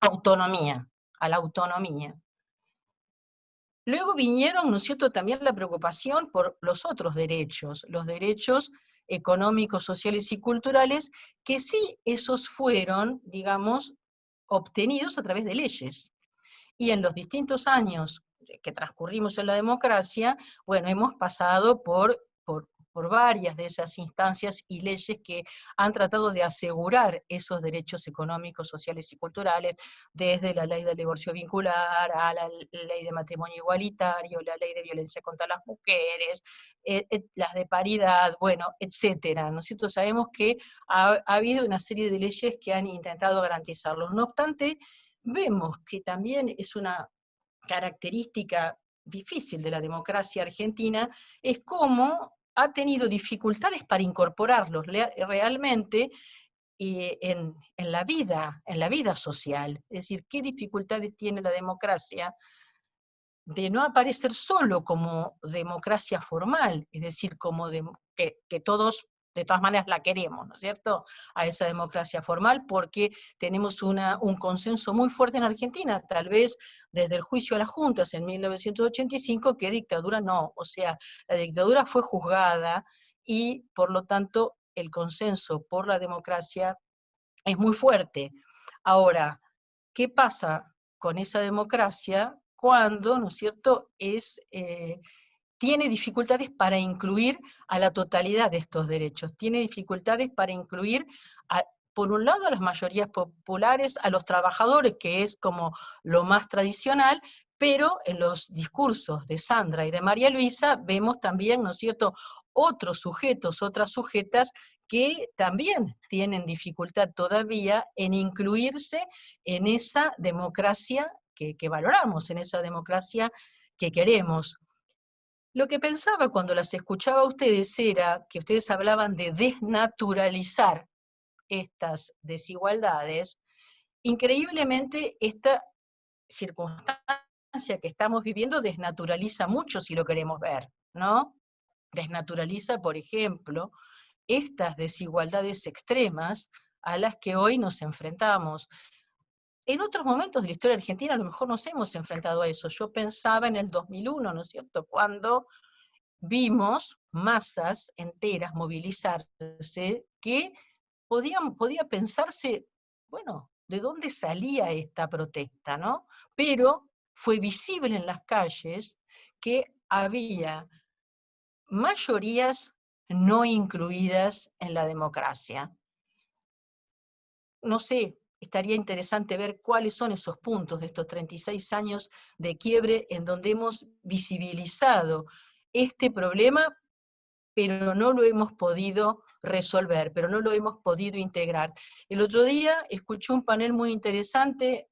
autonomía, Luego vinieron, ¿no es cierto?, también la preocupación por los otros derechos, los derechos económicos, sociales y culturales, que sí esos fueron, digamos, obtenidos a través de leyes. Y en los distintos años que transcurrimos en la democracia, bueno, hemos pasado por varias de esas instancias y leyes que han tratado de asegurar esos derechos económicos, sociales y culturales, desde la ley del divorcio vincular, a la ley de matrimonio igualitario, la ley de violencia contra las mujeres, las de paridad, bueno, etcétera, ¿no es cierto? Sabemos que ha habido una serie de leyes que han intentado garantizarlos. No obstante, vemos que también es una característica difícil de la democracia argentina, es cómo ha tenido dificultades para incorporarlos realmente en la vida social. Es decir, ¿qué dificultades tiene la democracia de no aparecer solo como democracia formal, es decir, como que todos de todas maneras la queremos, ¿no es cierto?, a esa democracia formal, porque tenemos un consenso muy fuerte en Argentina, tal vez desde el juicio a las juntas en 1985, que dictadura no, o sea, la dictadura fue juzgada y por lo tanto el consenso por la democracia es muy fuerte. Ahora, ¿qué pasa con esa democracia cuando, ¿no es cierto?, tiene dificultades para incluir a la totalidad de estos derechos, tiene dificultades para incluir, por un lado, a las mayorías populares, a los trabajadores, que es como lo más tradicional, pero en los discursos de Sandra y de María Luisa vemos también, ¿no es cierto?, otros sujetos, otras sujetas que también tienen dificultad todavía en incluirse en esa democracia que valoramos, en esa democracia que queremos. Lo que pensaba cuando las escuchaba a ustedes era que ustedes hablaban de desnaturalizar estas desigualdades. Increíblemente, esta circunstancia que estamos viviendo desnaturaliza mucho si lo queremos ver, ¿no? Desnaturaliza, por ejemplo, estas desigualdades extremas a las que hoy nos enfrentamos. En otros momentos de la historia argentina a lo mejor nos hemos enfrentado a eso. Yo pensaba en el 2001, ¿no es cierto?, cuando vimos masas enteras movilizarse que podía pensarse, bueno, ¿de dónde salía esta protesta, no? Pero fue visible en las calles que había mayorías no incluidas en la democracia. No sé, estaría interesante ver cuáles son esos puntos de estos 36 años de quiebre en donde hemos visibilizado este problema, pero no lo hemos podido resolver, pero no lo hemos podido integrar. El otro día escuché un panel muy interesante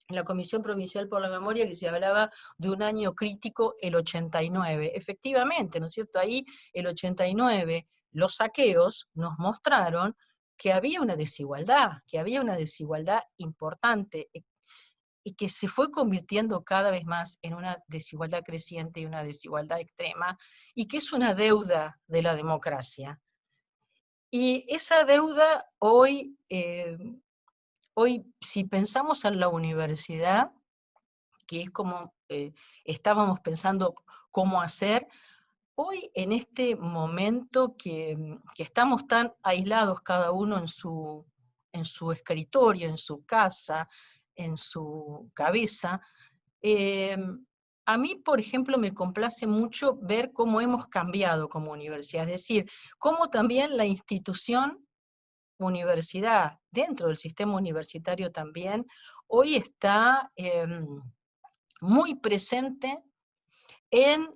en la Comisión Provincial por la Memoria que se hablaba de un año crítico, el 89. Efectivamente, ¿no es cierto? Ahí el 89, los saqueos nos mostraron que había una desigualdad importante, y que se fue convirtiendo cada vez más en una desigualdad creciente y una desigualdad extrema, y que es una deuda de la democracia. Y esa deuda hoy, si pensamos en la universidad, que es como estábamos pensando cómo hacer, hoy en este momento que estamos tan aislados cada uno en su escritorio, en su casa, en su cabeza. A mí, por ejemplo, me complace mucho ver cómo hemos cambiado como universidad, es decir, cómo también la institución universidad, dentro del sistema universitario también, hoy está muy presente en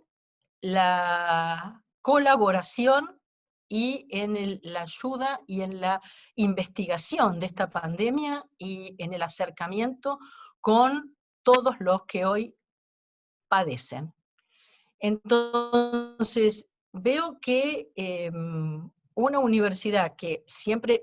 la colaboración y en la ayuda y en la investigación de esta pandemia y en el acercamiento con todos los que hoy padecen. Entonces, veo que una universidad que siempre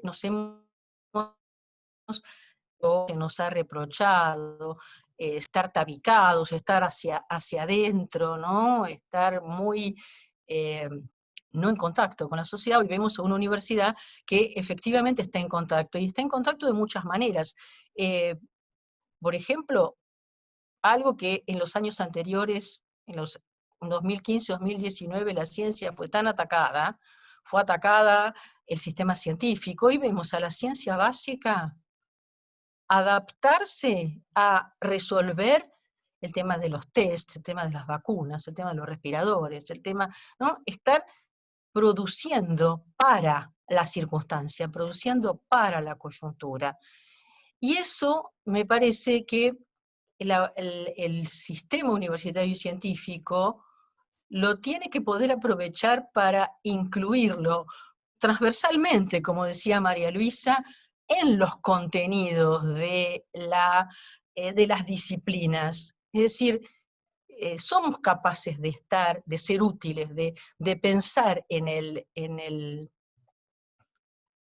que nos ha reprochado, estar tabicados, estar hacia adentro, ¿no? Estar muy no en contacto con la sociedad. Hoy vemos a una universidad que efectivamente está en contacto, y está en contacto de muchas maneras. Por ejemplo, algo que en los años anteriores, en los 2015, 2019, la ciencia fue tan atacada, fue atacada el sistema científico. Hoy vemos a la ciencia básica adaptarse a resolver el tema de los tests, el tema de las vacunas, el tema de los respiradores, el tema, ¿no? Estar produciendo para la circunstancia, produciendo para la coyuntura. Y eso me parece que el sistema universitario y científico lo tiene que poder aprovechar para incluirlo transversalmente, como decía María Luisa, en los contenidos de las disciplinas. Es decir, somos capaces de ser útiles, de pensar en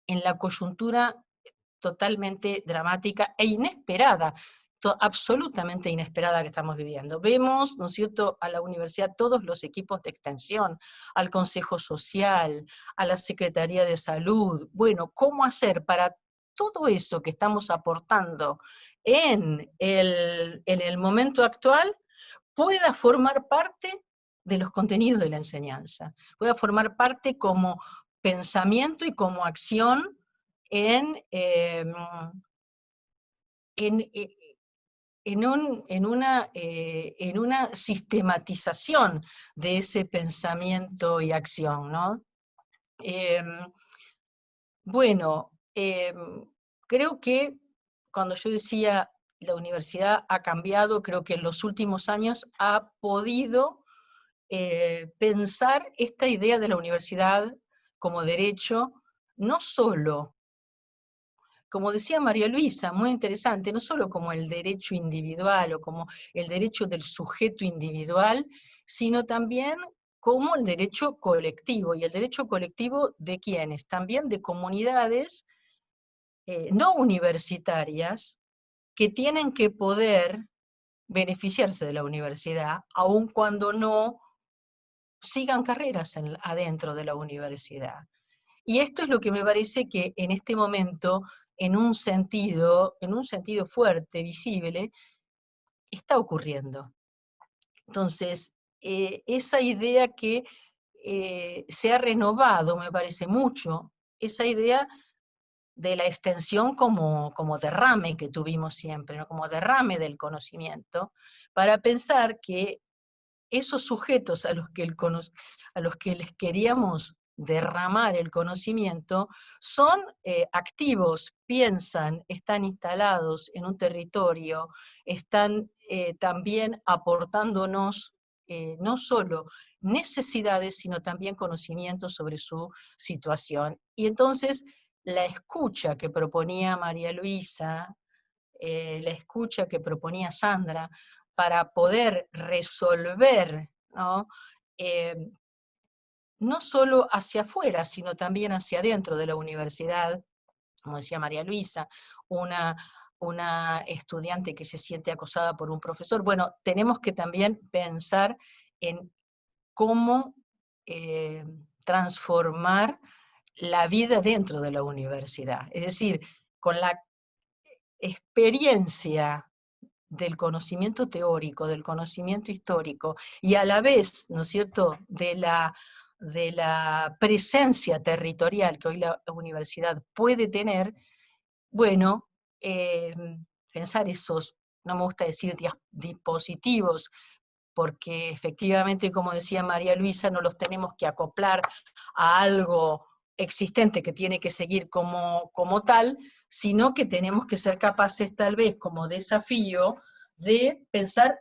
la coyuntura totalmente dramática e inesperada, absolutamente inesperada que estamos viviendo. Vemos, ¿no es cierto?, a la universidad, todos los equipos de extensión, al Consejo Social, a la Secretaría de Salud. Bueno, ¿cómo hacer para todo eso que estamos aportando en el momento actual pueda formar parte de los contenidos de la enseñanza, pueda formar parte como pensamiento y como acción en una sistematización de ese pensamiento y acción, ¿no? Bueno, creo que cuando yo decía la universidad ha cambiado, creo que en los últimos años ha podido pensar esta idea de la universidad como derecho, no solo, como decía María Luisa, muy interesante, no solo como el derecho individual o como el derecho del sujeto individual, sino también como el derecho colectivo. ¿Y el derecho colectivo de quiénes? También de comunidades no universitarias que tienen que poder beneficiarse de la universidad, aun cuando no sigan carreras adentro de la universidad. Y esto es lo que me parece que en este momento, en un sentido fuerte, visible, está ocurriendo. Entonces, esa idea que se ha renovado, me parece mucho, esa idea de la extensión como derrame que tuvimos siempre, ¿no? Como derrame del conocimiento, para pensar que esos sujetos a los que les queríamos derramar el conocimiento son activos, piensan, están instalados en un territorio, están también aportándonos no solo necesidades, sino también conocimientos sobre su situación. Y entonces la escucha que proponía María Luisa, la escucha que proponía Sandra, para poder resolver, ¿no? No solo hacia afuera, sino también hacia adentro de la universidad, como decía María Luisa, una estudiante que se siente acosada por un profesor. Bueno, tenemos que también pensar en cómo transformar la vida dentro de la universidad. Es decir, con la experiencia del conocimiento teórico, del conocimiento histórico, y a la vez, ¿no es cierto?, de la presencia territorial que hoy la universidad puede tener, bueno, pensar esos, no me gusta decir dispositivos, porque efectivamente, como decía María Luisa, no los tenemos que acoplar a algo existente que tiene que seguir como tal, sino que tenemos que ser capaces, tal vez como desafío, de pensar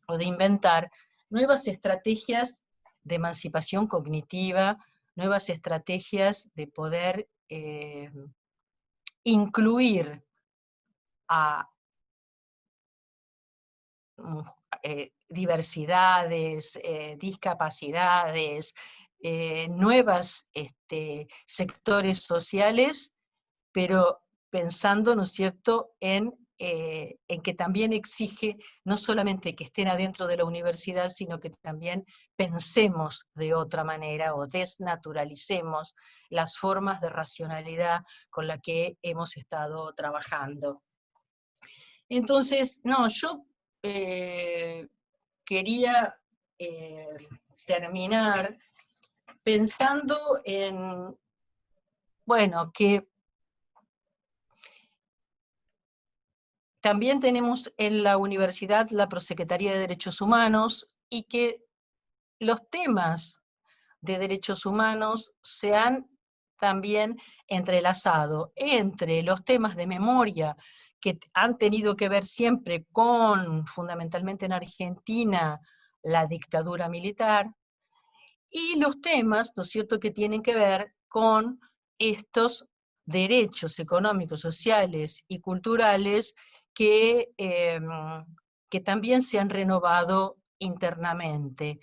o de inventar nuevas estrategias de emancipación cognitiva, nuevas estrategias de poder incluir a diversidades, discapacidades, nuevos sectores sociales, pero pensando, ¿no es cierto?, en que también exige no solamente que estén adentro de la universidad, sino que también pensemos de otra manera o desnaturalicemos las formas de racionalidad con la que hemos estado trabajando. Entonces, no, yo quería terminar pensando en, bueno, que también tenemos en la universidad la Prosecretaría de Derechos Humanos y que los temas de derechos humanos se han también entrelazado entre los temas de memoria que han tenido que ver siempre con, fundamentalmente en Argentina, la dictadura militar, y los temas, ¿no es cierto?, que tienen que ver con estos derechos económicos, sociales y culturales que también se han renovado internamente.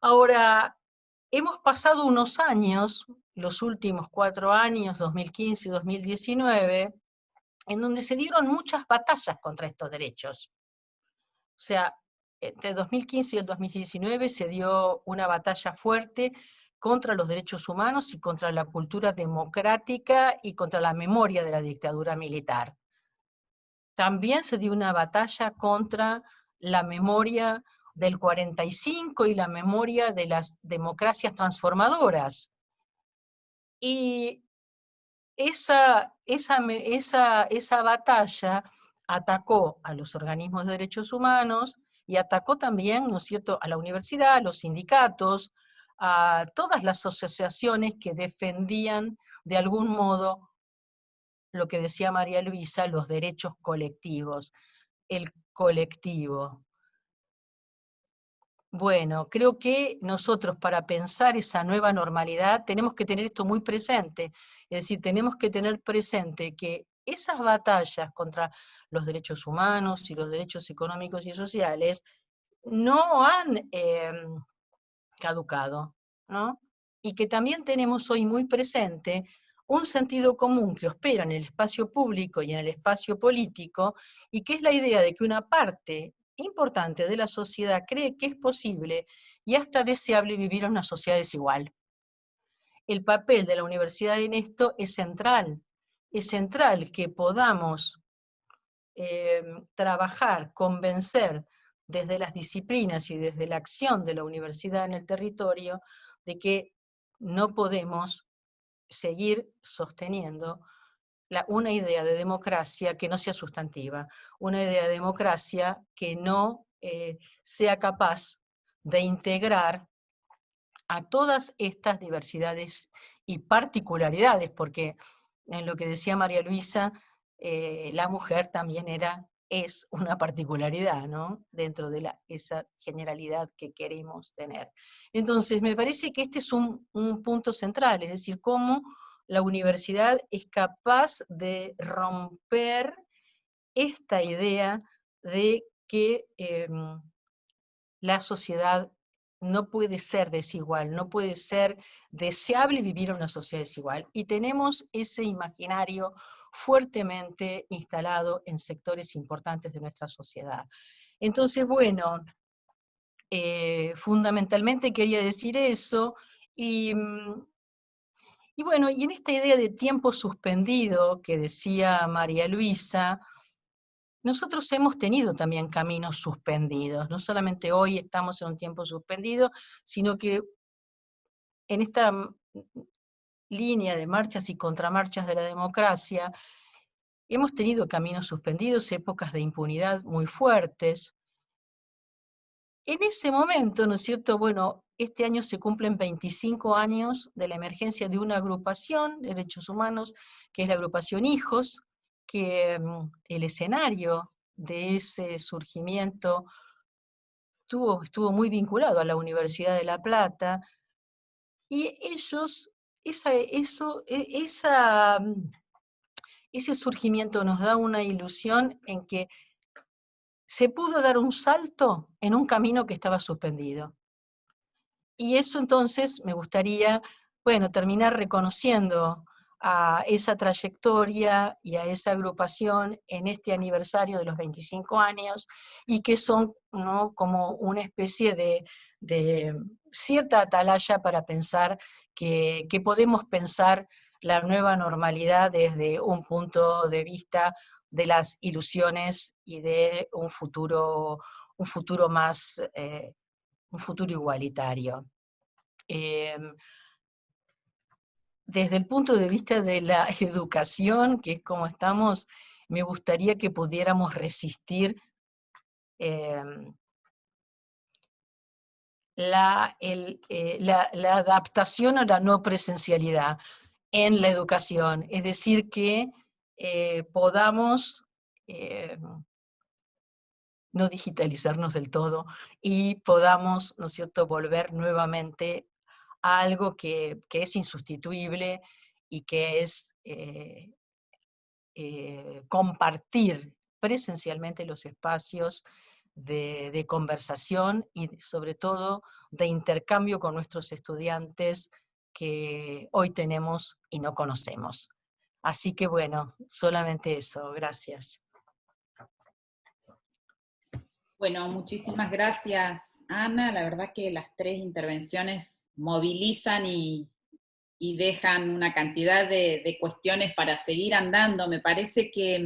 Ahora, hemos pasado unos años, los últimos 4 años, 2015 y 2019, en donde se dieron muchas batallas contra estos derechos. O sea, entre el 2015 y el 2019 se dio una batalla fuerte contra los derechos humanos y contra la cultura democrática y contra la memoria de la dictadura militar. También se dio una batalla contra la memoria del 45 y la memoria de las democracias transformadoras. Y esa batalla atacó a los organismos de derechos humanos y atacó también, ¿no es cierto?, a la universidad, a los sindicatos, a todas las asociaciones que defendían de algún modo lo que decía María Luisa, los derechos colectivos, el colectivo. Bueno, creo que nosotros para pensar esa nueva normalidad tenemos que tener esto muy presente, es decir, tenemos que tener presente que esas batallas contra los derechos humanos y los derechos económicos y sociales no han caducado, ¿no? Y que también tenemos hoy muy presente un sentido común que opera en el espacio público y en el espacio político, y que es la idea de que una parte importante de la sociedad cree que es posible y hasta deseable vivir en una sociedad desigual. El papel de la universidad en esto es central que podamos trabajar, convencer desde las disciplinas y desde la acción de la universidad en el territorio, de que no podemos seguir sosteniendo una idea de democracia que no sea sustantiva, una idea de democracia que no sea capaz de integrar a todas estas diversidades y particularidades, porque en lo que decía María Luisa, la mujer también es una particularidad, ¿no?, dentro de esa generalidad que queremos tener. Entonces, me parece que este es un punto central, es decir, cómo la universidad es capaz de romper esta idea de que la sociedad no puede ser desigual, no puede ser deseable vivir en una sociedad desigual. Y tenemos ese imaginario fuertemente instalado en sectores importantes de nuestra sociedad. Entonces, bueno, fundamentalmente quería decir eso, y bueno, y en esta idea de tiempo suspendido que decía María Luisa, nosotros hemos tenido también caminos suspendidos, no solamente hoy estamos en un tiempo suspendido, sino que en esta línea de marchas y contramarchas de la democracia, hemos tenido caminos suspendidos, épocas de impunidad muy fuertes. En ese momento, ¿no es cierto? Bueno, este año se cumplen 25 años de la emergencia de una agrupación de derechos humanos, que es la agrupación Hijos, que el escenario de ese surgimiento estuvo muy vinculado a la Universidad de La Plata, y ellos, ese surgimiento nos da una ilusión en que se pudo dar un salto en un camino que estaba suspendido. Y eso entonces me gustaría, bueno, terminar reconociendo a esa trayectoria y a esa agrupación en este aniversario de los 25 años, y que son, ¿no?, como una especie de cierta atalaya para pensar que podemos pensar la nueva normalidad desde un punto de vista de las ilusiones y de un futuro más, un futuro igualitario. Desde el punto de vista de la educación, que es como estamos, me gustaría que pudiéramos resistir la adaptación a la no presencialidad en la educación, es decir, que podamos no digitalizarnos del todo y podamos, ¿no es cierto?, volver nuevamente a algo que es insustituible y que es compartir presencialmente los espacios de conversación y sobre todo de intercambio con nuestros estudiantes que hoy tenemos y no conocemos. Así que bueno, solamente eso, gracias. Bueno, muchísimas gracias, Ana. La verdad que las tres intervenciones movilizan y dejan una cantidad de cuestiones para seguir andando. Me parece que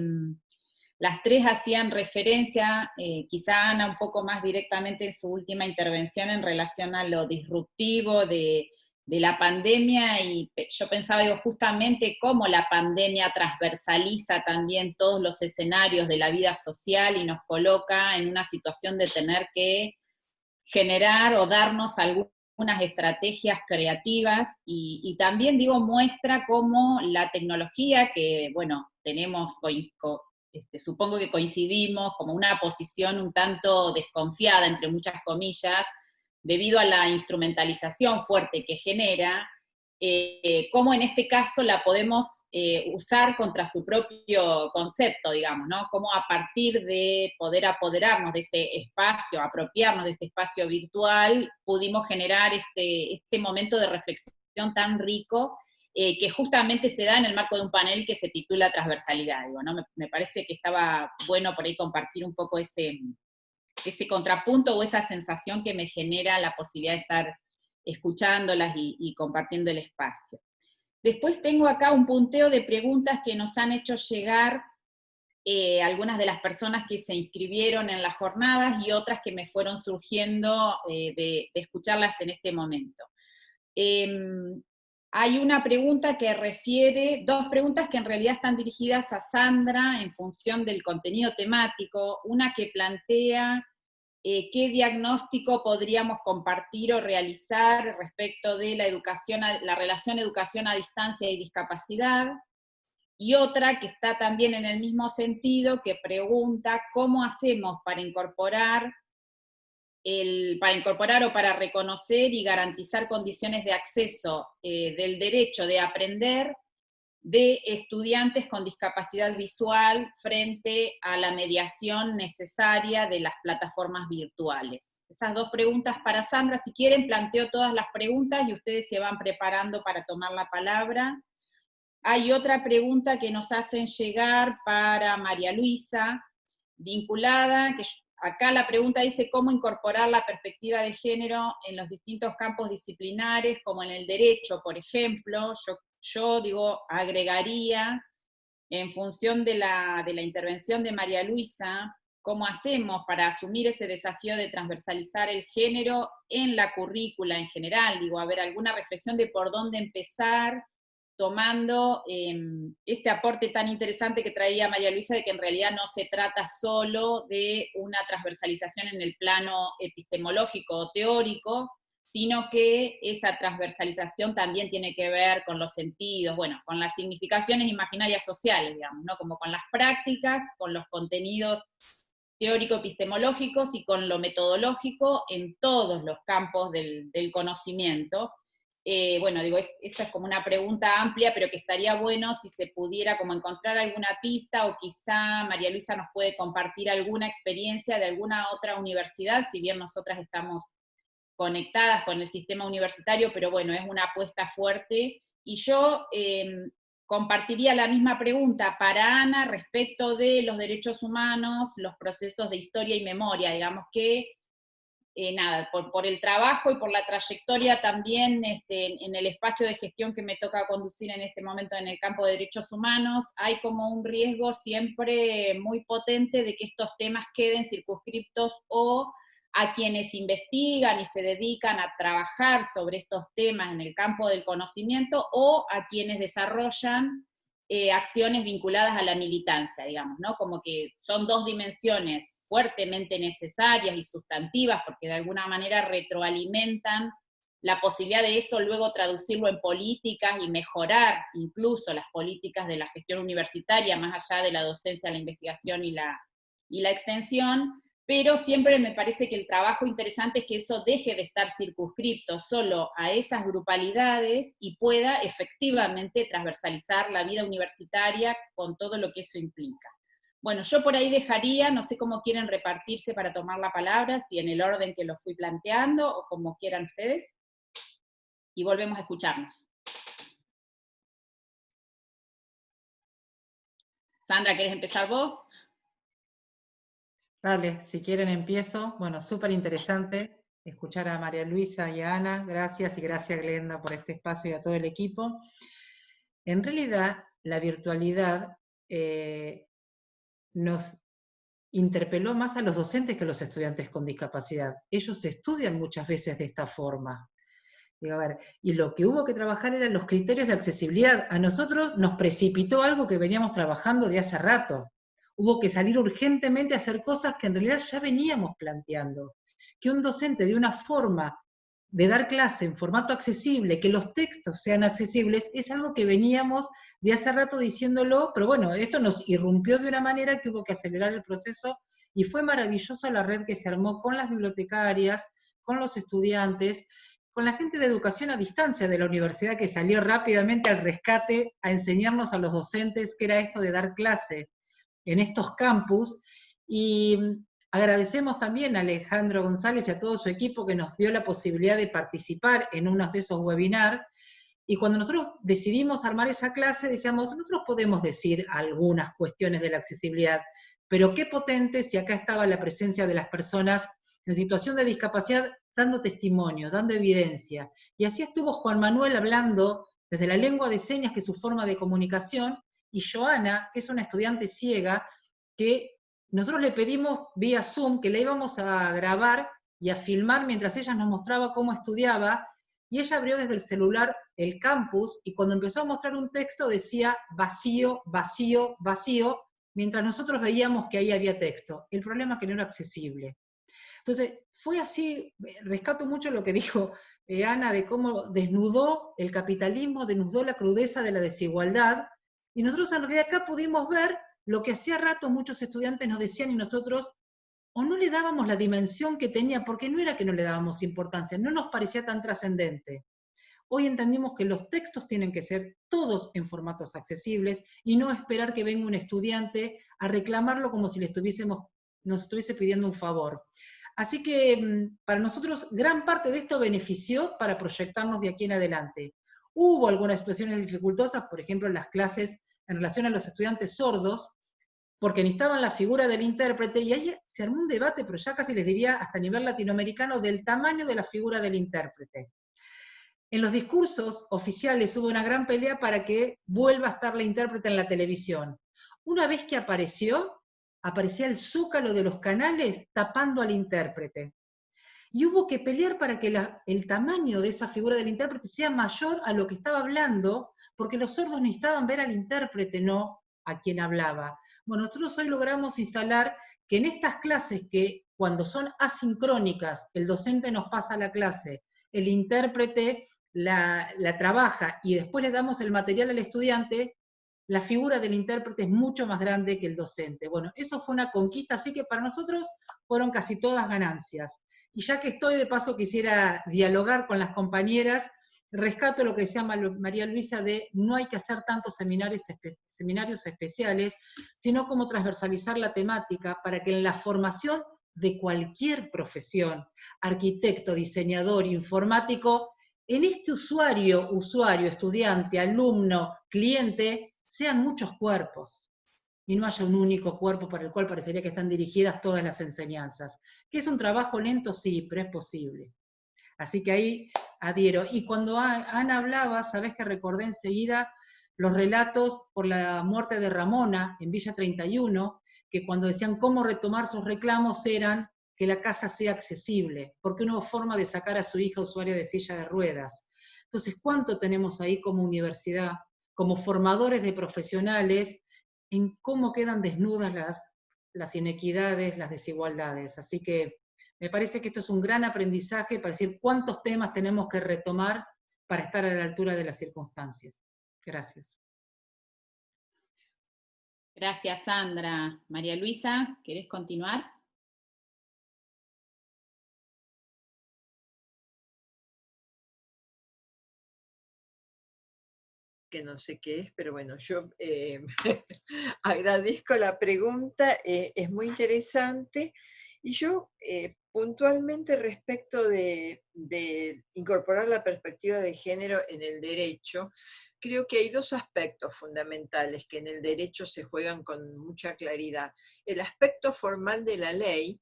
las tres hacían referencia, quizá Ana un poco más directamente en su última intervención, en relación a lo disruptivo de la pandemia, y yo pensaba, digo, justamente cómo la pandemia transversaliza también todos los escenarios de la vida social y nos coloca en una situación de tener que generar o darnos algunas estrategias creativas, y también, digo, muestra cómo la tecnología, que, bueno, tenemos, supongo que coincidimos, como una posición un tanto desconfiada, entre muchas comillas, debido a la instrumentalización fuerte que genera, cómo en este caso la podemos usar contra su propio concepto, digamos, ¿no? Cómo a partir de poder apoderarnos de este espacio, apropiarnos de este espacio virtual, pudimos generar este momento de reflexión tan rico, que justamente se da en el marco de un panel que se titula Transversalidad, digo, ¿no? Me parece que estaba bueno por ahí compartir un poco ese contrapunto o esa sensación que me genera la posibilidad de estar escuchándolas y compartiendo el espacio. Después tengo acá un punteo de preguntas que nos han hecho llegar algunas de las personas que se inscribieron en las jornadas, y otras que me fueron surgiendo de escucharlas en este momento. Hay una pregunta que refiere, dos preguntas que en realidad están dirigidas a Sandra en función del contenido temático. Una que plantea qué diagnóstico podríamos compartir o realizar respecto de la relación educación a distancia y discapacidad, y otra que está también en el mismo sentido, que pregunta cómo hacemos para incorporar o para reconocer y garantizar condiciones de acceso del derecho de aprender de estudiantes con discapacidad visual frente a la mediación necesaria de las plataformas virtuales. Esas dos preguntas para Sandra. Si quieren, planteo todas las preguntas y ustedes se van preparando para tomar la palabra. Hay otra pregunta que nos hacen llegar para María Luisa, vinculada, que acá la pregunta dice cómo incorporar la perspectiva de género en los distintos campos disciplinares, como en el derecho, por ejemplo. Yo digo, agregaría, en función de la intervención de María Luisa, cómo hacemos para asumir ese desafío de transversalizar el género en la currícula en general. Digo, a ver, alguna reflexión de por dónde empezar, tomando este aporte tan interesante que traía María Luisa, de que en realidad no se trata solo de una transversalización en el plano epistemológico o teórico, sino que esa transversalización también tiene que ver con los sentidos, bueno, con las significaciones imaginarias sociales, digamos, ¿no? Como con las prácticas, con los contenidos teórico-epistemológicos y con lo metodológico en todos los campos del conocimiento. Bueno, digo, esa es como una pregunta amplia, pero que estaría bueno si se pudiera como encontrar alguna pista, o quizá María Luisa nos puede compartir alguna experiencia de alguna otra universidad, si bien nosotras estamos conectadas con el sistema universitario, pero bueno, es una apuesta fuerte. Y yo compartiría la misma pregunta para Ana respecto de los derechos humanos, los procesos de historia y memoria, digamos que, nada, por el trabajo y por la trayectoria también en el espacio de gestión que me toca conducir en este momento en el campo de derechos humanos, hay como un riesgo siempre muy potente de que estos temas queden circunscriptos o a quienes investigan y se dedican a trabajar sobre estos temas en el campo del conocimiento, o a quienes desarrollan acciones vinculadas a la militancia, digamos, ¿no? Como que son dos dimensiones fuertemente necesarias y sustantivas, porque de alguna manera retroalimentan la posibilidad de eso luego traducirlo en políticas y mejorar incluso las políticas de la gestión universitaria, más allá de la docencia, la investigación y la extensión. Pero siempre me parece que el trabajo interesante es que eso deje de estar circunscripto solo a esas grupalidades y pueda efectivamente transversalizar la vida universitaria con todo lo que eso implica. Bueno, yo por ahí dejaría, no sé cómo quieren repartirse para tomar la palabra, si en el orden que lo fui planteando o como quieran ustedes, y volvemos a escucharnos. Sandra, ¿querés empezar vos? Dale, si quieren empiezo. Bueno, súper interesante escuchar a María Luisa y a Ana. Gracias, y gracias Glenda por este espacio y a todo el equipo. En realidad, la virtualidad nos interpeló más a los docentes que a los estudiantes con discapacidad. Ellos estudian muchas veces de esta forma. A ver, y lo que hubo que trabajar eran los criterios de accesibilidad. A nosotros nos precipitó algo que veníamos trabajando de hace rato. Hubo que salir urgentemente a hacer cosas que en realidad ya veníamos planteando. Que un docente de una forma de dar clase en formato accesible, que los textos sean accesibles, es algo que veníamos de hace rato diciéndolo, pero bueno, esto nos irrumpió de una manera que hubo que acelerar el proceso, y fue maravillosa la red que se armó con las bibliotecarias, con los estudiantes, con la gente de educación a distancia de la universidad, que salió rápidamente al rescate a enseñarnos a los docentes qué era esto de dar clase en estos campus. Y agradecemos también a Alejandro González y a todo su equipo que nos dio la posibilidad de participar en uno de esos webinars. Y cuando nosotros decidimos armar esa clase, decíamos, nosotros podemos decir algunas cuestiones de la accesibilidad, pero qué potente si acá estaba la presencia de las personas en situación de discapacidad dando testimonio, dando evidencia. Y así estuvo Juan Manuel hablando desde la lengua de señas, que es su forma de comunicación, y Joana, que es una estudiante ciega, que nosotros le pedimos vía Zoom que la íbamos a grabar y a filmar mientras ella nos mostraba cómo estudiaba, y ella abrió desde el celular el campus, y cuando empezó a mostrar un texto decía vacío, vacío, vacío, mientras nosotros veíamos que ahí había texto. El problema es que no era accesible. Entonces, fue así, rescato mucho lo que dijo Ana, de cómo desnudó el capitalismo, desnudó la crudeza de la desigualdad, y nosotros en realidad acá pudimos ver lo que hacía rato muchos estudiantes nos decían, y nosotros o no le dábamos la dimensión que tenía, porque no era que no le dábamos importancia, no nos parecía tan trascendente. Hoy entendimos que los textos tienen que ser todos en formatos accesibles, y no esperar que venga un estudiante a reclamarlo como si nos estuviese pidiendo un favor. Así que para nosotros gran parte de esto benefició para proyectarnos de aquí en adelante. Hubo algunas situaciones dificultosas, por ejemplo en las clases en relación a los estudiantes sordos, porque necesitaban la figura del intérprete, y ahí se armó un debate, pero ya casi les diría hasta a nivel latinoamericano, del tamaño de la figura del intérprete. En los discursos oficiales hubo una gran pelea para que vuelva a estar la intérprete en la televisión. Una vez que aparecía el zócalo de los canales tapando al intérprete. y hubo que pelear para que el tamaño de esa figura del intérprete sea mayor a lo que estaba hablando, porque los sordos necesitaban ver al intérprete, no a quien hablaba. Bueno, nosotros hoy logramos instalar que en estas clases que cuando son asincrónicas, el docente nos pasa la clase, el intérprete la trabaja y después le damos el material al estudiante, la figura del intérprete es mucho más grande que el docente. Bueno, eso fue una conquista, así que para nosotros fueron casi todas ganancias. Y ya que estoy, de paso quisiera dialogar con las compañeras, rescato lo que decía María Luisa de no hay que hacer tantos seminarios especiales, sino como transversalizar la temática para que en la formación de cualquier profesión, arquitecto, diseñador, informático, en este usuario, estudiante, alumno, cliente, sean muchos cuerpos y no haya un único cuerpo para el cual parecería que están dirigidas todas las enseñanzas. Que es un trabajo lento, sí, pero es posible. Así que ahí adhiero. Y cuando Ana hablaba, sabés que recordé enseguida los relatos por la muerte de Ramona en Villa 31, que cuando decían cómo retomar sus reclamos eran que la casa sea accesible, porque no hubo forma de sacar a su hija usuaria de silla de ruedas. Entonces, ¿cuánto tenemos ahí como universidad, como formadores de profesionales, en cómo quedan desnudas las inequidades, las desigualdades? Así que me parece que esto es un gran aprendizaje para decir cuántos temas tenemos que retomar para estar a la altura de las circunstancias. Gracias. Gracias, Sandra. María Luisa, ¿querés continuar? Que no sé qué es, pero bueno, yo agradezco la pregunta, es muy interesante, y yo puntualmente respecto de incorporar la perspectiva de género en el derecho, creo que hay dos aspectos fundamentales que en el derecho se juegan con mucha claridad. El aspecto formal de la ley,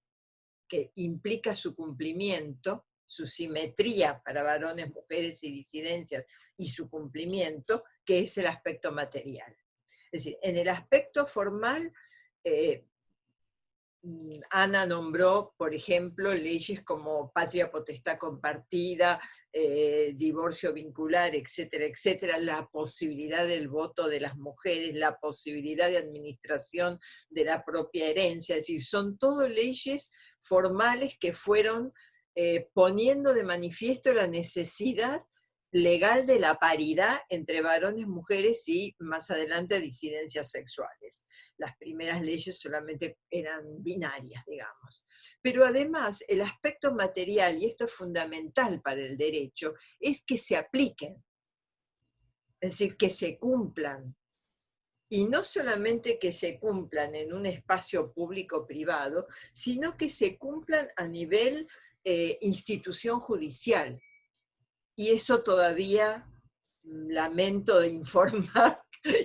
que implica su cumplimiento, su simetría para varones, mujeres y disidencias, y su cumplimiento, que es el aspecto material. Es decir, en el aspecto formal, Ana nombró, por ejemplo, leyes como patria potestad compartida, divorcio vincular, etcétera, etcétera, la posibilidad del voto de las mujeres, la posibilidad de administración de la propia herencia, es decir, son todo leyes formales que fueron poniendo de manifiesto la necesidad legal de la paridad entre varones, mujeres y más adelante disidencias sexuales. Las primeras leyes solamente eran binarias, digamos. Pero además el aspecto material, y esto es fundamental para el derecho, es que se apliquen, es decir, que se cumplan. Y no solamente que se cumplan en un espacio público-privado, sino que se cumplan a nivel institución judicial. Y eso todavía lamento de informar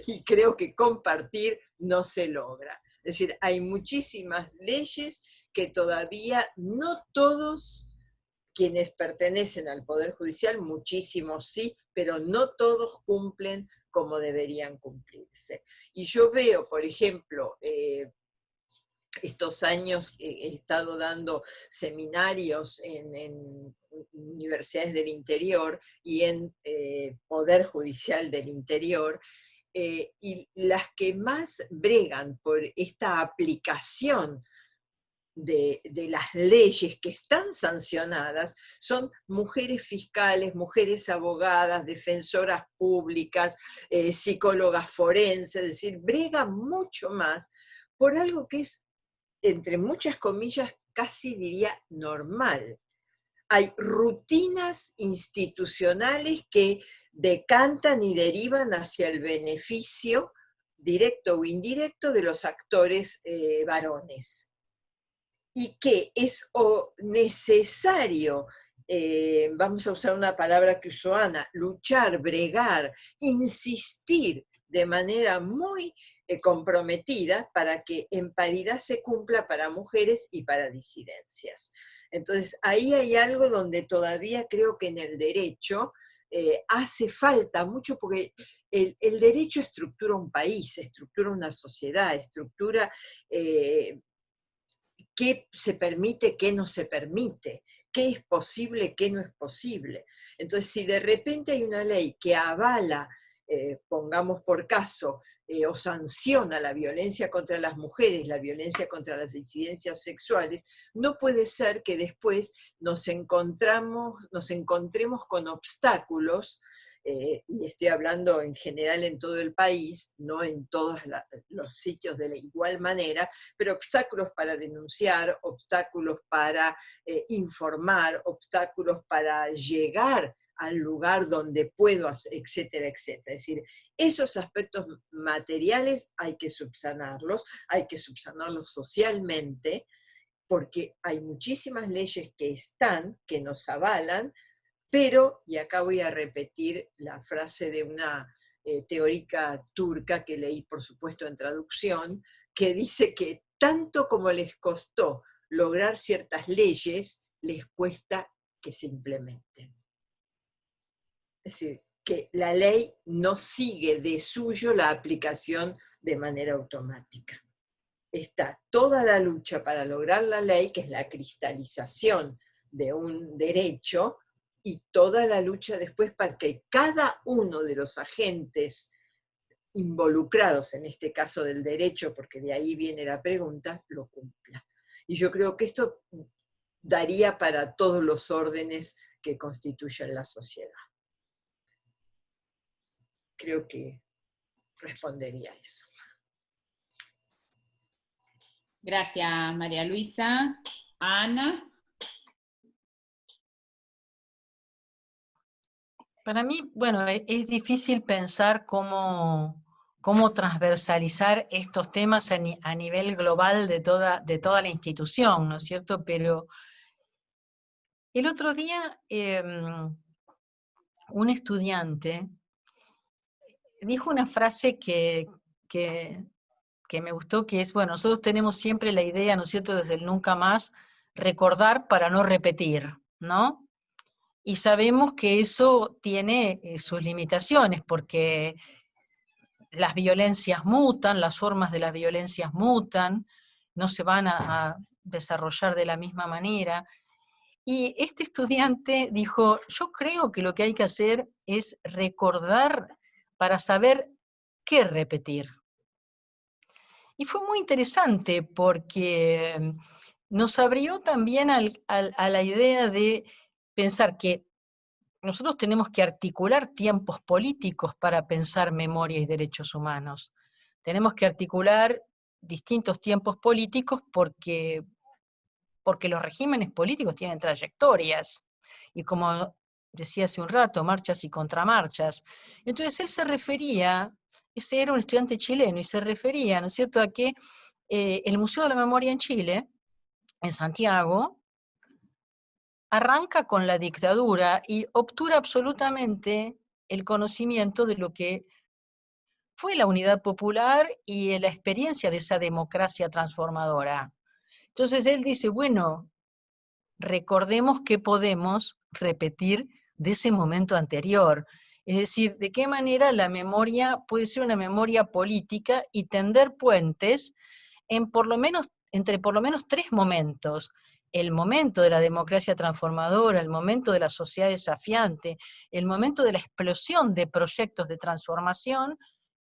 y creo que compartir no se logra. Es decir, hay muchísimas leyes que todavía no todos quienes pertenecen al Poder Judicial, muchísimos sí, pero no todos cumplen como deberían cumplirse. Y yo veo, por ejemplo, estos años he estado dando seminarios en universidades del interior y en Poder Judicial del interior, y las que más bregan por esta aplicación de las leyes que están sancionadas son mujeres fiscales, mujeres abogadas, defensoras públicas, psicólogas forenses, es decir, bregan mucho más por algo que es, entre muchas comillas, casi diría normal. Hay rutinas institucionales que decantan y derivan hacia el beneficio directo o indirecto de los actores varones. Y que es necesario, vamos a usar una palabra que usó Ana, luchar, bregar, insistir de manera muy comprometida para que en paridad se cumpla para mujeres y para disidencias. Entonces, ahí hay algo donde todavía creo que en el derecho hace falta mucho, porque el derecho estructura un país, estructura una sociedad, estructura qué se permite, qué no se permite, qué es posible, qué no es posible. Entonces, si de repente hay una ley que avala, pongamos por caso, o sanciona la violencia contra las mujeres, la violencia contra las disidencias sexuales, no puede ser que después nos encontremos con obstáculos, y estoy hablando en general en todo el país, no en todos los sitios de la igual manera, pero obstáculos para denunciar, obstáculos para informar, obstáculos para llegar al lugar donde puedo hacer, etcétera, etcétera. Es decir, esos aspectos materiales hay que subsanarlos socialmente, porque hay muchísimas leyes que nos avalan, pero, y acá voy a repetir la frase de una teórica turca que leí, por supuesto, en traducción, que dice que tanto como les costó lograr ciertas leyes, les cuesta que se implementen. Es decir, que la ley no sigue de suyo la aplicación de manera automática. Está toda la lucha para lograr la ley, que es la cristalización de un derecho, y toda la lucha después para que cada uno de los agentes involucrados, en este caso del derecho, porque de ahí viene la pregunta, lo cumpla. Y yo creo que esto daría para todos los órdenes que constituyen la sociedad. Creo que respondería a eso. Gracias, María Luisa. Ana. Para mí, bueno, es difícil pensar cómo transversalizar estos temas a nivel global de toda la institución, ¿no es cierto? Pero el otro día un estudiante dijo una frase que me gustó, que es, bueno, nosotros tenemos siempre la idea, ¿no es cierto?, desde el nunca más, recordar para no repetir, ¿no? Y sabemos que eso tiene sus limitaciones, porque las violencias mutan, las formas de las violencias mutan, no se van a desarrollar de la misma manera. Y este estudiante dijo, yo creo que lo que hay que hacer es recordar para saber qué repetir. Y fue muy interesante porque nos abrió también a la idea de pensar que nosotros tenemos que articular tiempos políticos para pensar memoria y derechos humanos. Tenemos que articular distintos tiempos políticos porque los regímenes políticos tienen trayectorias. Y como decía hace un rato, marchas y contramarchas. Entonces él se refería, ese era un estudiante chileno, y se refería, ¿no es cierto?, a que el Museo de la Memoria en Chile, en Santiago, arranca con la dictadura y obtura absolutamente el conocimiento de lo que fue la unidad popular y la experiencia de esa democracia transformadora. Entonces él dice, bueno, recordemos qué podemos repetir de ese momento anterior. Es decir, de qué manera la memoria puede ser una memoria política y tender puentes entre por lo menos tres momentos. El momento de la democracia transformadora, el momento de la sociedad desafiante, el momento de la explosión de proyectos de transformación,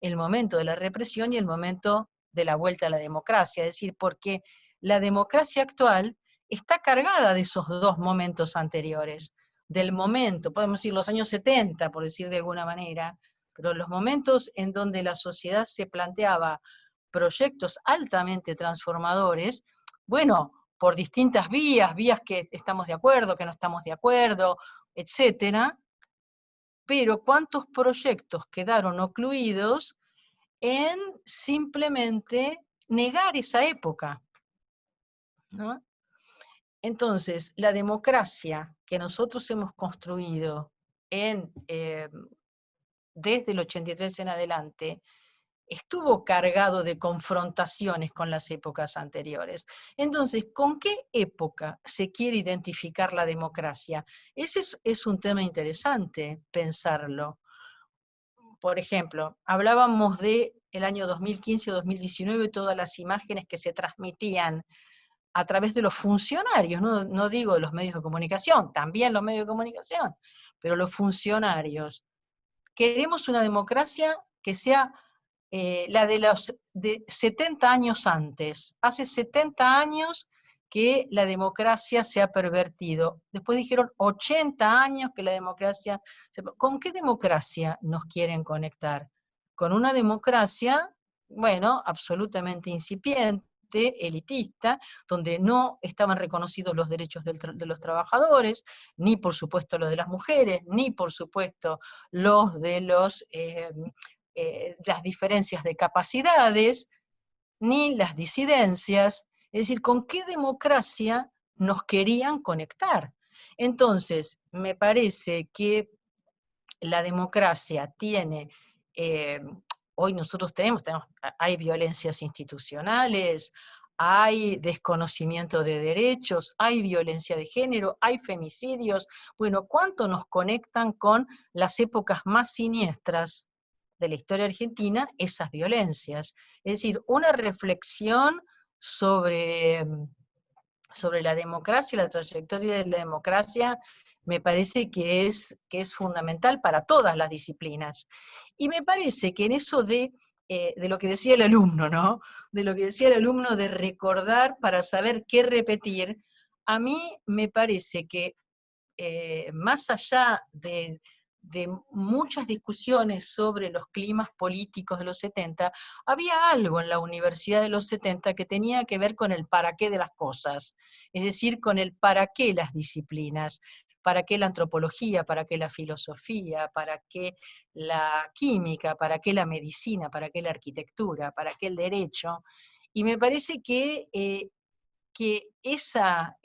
el momento de la represión y el momento de la vuelta a la democracia. Es decir, porque la democracia actual está cargada de esos dos momentos anteriores. Del momento, podemos decir los años 70, por decir de alguna manera, pero los momentos en donde la sociedad se planteaba proyectos altamente transformadores, bueno, por distintas vías que estamos de acuerdo, que no estamos de acuerdo, etcétera, pero cuántos proyectos quedaron ocluidos en simplemente negar esa época, ¿no? Entonces, la democracia que nosotros hemos construido desde el 83 en adelante, estuvo cargado de confrontaciones con las épocas anteriores. Entonces, ¿con qué época se quiere identificar la democracia? Ese es un tema interesante pensarlo. Por ejemplo, hablábamos del año 2015 o 2019, todas las imágenes que se transmitían a través de los funcionarios, no digo de los medios de comunicación, también los medios de comunicación, pero los funcionarios. Queremos una democracia que sea la de los de 70 años antes. Hace 70 años que la democracia se ha pervertido. Después dijeron 80 años que la democracia... ¿Con qué democracia nos quieren conectar? Con una democracia, bueno, absolutamente incipiente, elitista, donde no estaban reconocidos los derechos de los trabajadores, ni por supuesto los de las mujeres, ni por supuesto los de las diferencias de capacidades, ni las disidencias. Es decir, ¿con qué democracia nos querían conectar? Entonces, me parece que la democracia tiene, hoy nosotros hay violencias institucionales, hay desconocimiento de derechos, hay violencia de género, hay femicidios. Bueno, ¿cuánto nos conectan con las épocas más siniestras de la historia argentina esas violencias? Es decir, una reflexión sobre la democracia, la trayectoria de la democracia, me parece que es fundamental para todas las disciplinas. Y me parece que en eso de lo que decía el alumno, ¿no? De lo que decía el alumno de recordar para saber qué repetir, a mí me parece que más allá de muchas discusiones sobre los climas políticos de los 70, había algo en la universidad de los 70 que tenía que ver con el para qué de las cosas, es decir, con el para qué las disciplinas, para qué la antropología, para qué la filosofía, para qué la química, para qué la medicina, para qué la arquitectura, para qué el derecho, y me parece que esa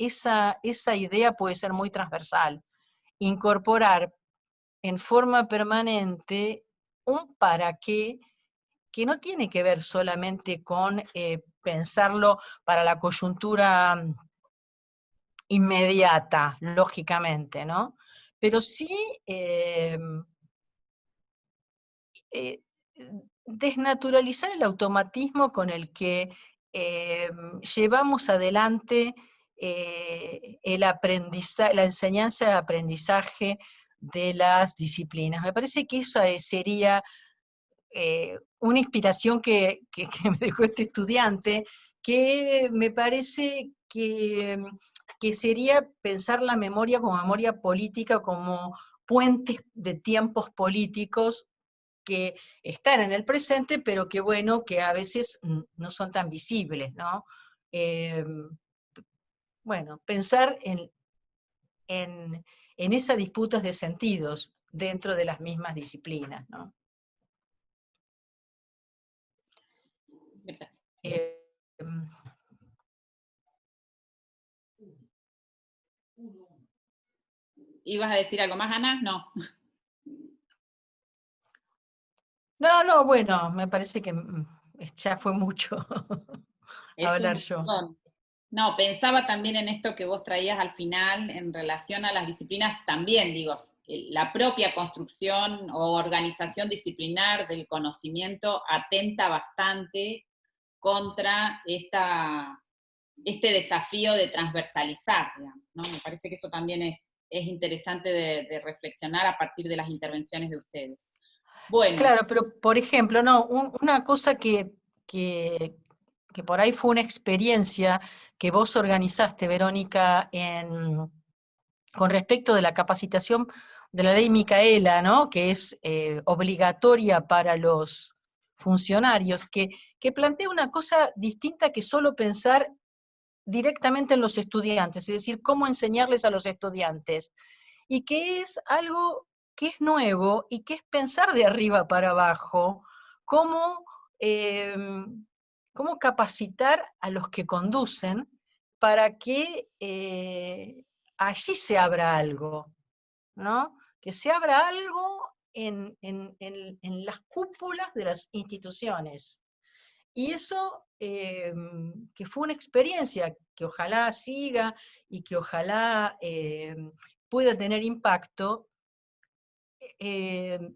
idea puede ser muy transversal, incorporar en forma permanente un para qué que no tiene que ver solamente con pensarlo para la coyuntura inmediata, lógicamente, ¿no? Pero sí desnaturalizar el automatismo con el que llevamos adelante la enseñanza de aprendizaje de las disciplinas. Me parece que esa sería una inspiración que me dejó este estudiante, que me parece que sería pensar la memoria como memoria política, como puentes de tiempos políticos que están en el presente, pero que bueno, que a veces no son tan visibles, ¿no? Bueno, pensar en esas disputas de sentidos dentro de las mismas disciplinas, ¿no? ¿Ibas a decir algo más, Ana? No. No, bueno, me parece que ya fue mucho hablar yo. No, pensaba también en esto que vos traías al final en relación a las disciplinas, también digo, la propia construcción o organización disciplinar del conocimiento atenta bastante contra este desafío de transversalizar, digamos, ¿no? Me parece que eso también es interesante de reflexionar a partir de las intervenciones de ustedes. Bueno. Claro, pero por ejemplo, no, una cosa que por ahí fue una experiencia que vos organizaste, Verónica, con respecto de la capacitación de la ley Micaela, ¿no? Que es obligatoria para los funcionarios, que plantea una cosa distinta que solo pensar directamente en los estudiantes, es decir, cómo enseñarles a los estudiantes, y que es algo que es nuevo y que es pensar de arriba para abajo, cómo capacitar a los que conducen para que allí se abra algo, ¿no? Que se abra algo en las cúpulas de las instituciones. Y eso, que fue una experiencia que ojalá siga y que ojalá pueda tener impacto,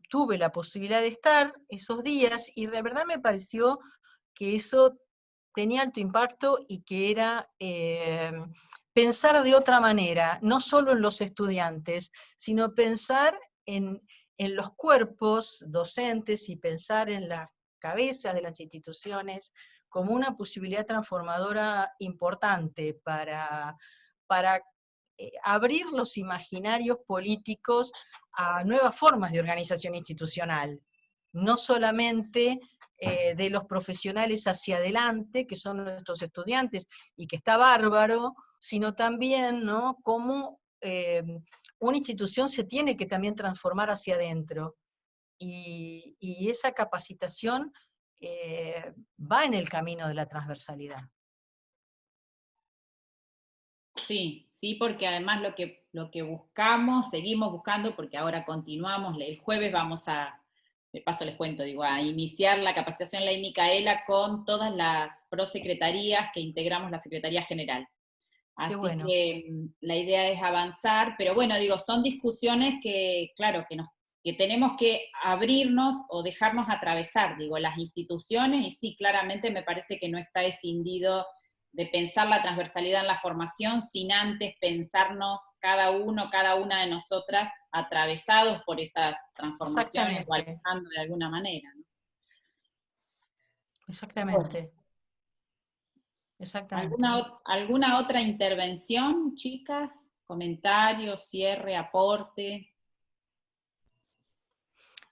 tuve la posibilidad de estar esos días y de verdad me pareció que eso tenía alto impacto y que era pensar de otra manera, no solo en los estudiantes, sino pensar en los cuerpos docentes y pensar en las cabezas de las instituciones como una posibilidad transformadora importante para abrir los imaginarios políticos a nuevas formas de organización institucional, no solamente de los profesionales hacia adelante, que son nuestros estudiantes, y que está bárbaro, sino también, ¿no?, cómo una institución se tiene que también transformar hacia adentro. Y esa capacitación va en el camino de la transversalidad. Sí, sí, porque además lo que buscamos, seguimos buscando, porque ahora continuamos, el jueves vamos a, de paso les cuento, digo, a iniciar la capacitación Ley Micaela con todas las prosecretarías que integramos la Secretaría General. Así bueno. que la idea es avanzar, pero bueno, digo, son discusiones que, claro, que tenemos que abrirnos o dejarnos atravesar, digo, las instituciones, y sí, claramente me parece que no está escindido de pensar la transversalidad en la formación sin antes pensarnos cada uno, cada una de nosotras atravesados por esas transformaciones o alejando de alguna manera, ¿no? Exactamente. Bueno. Exactamente. ¿Alguna otra intervención, chicas? ¿Comentario, cierre, aporte?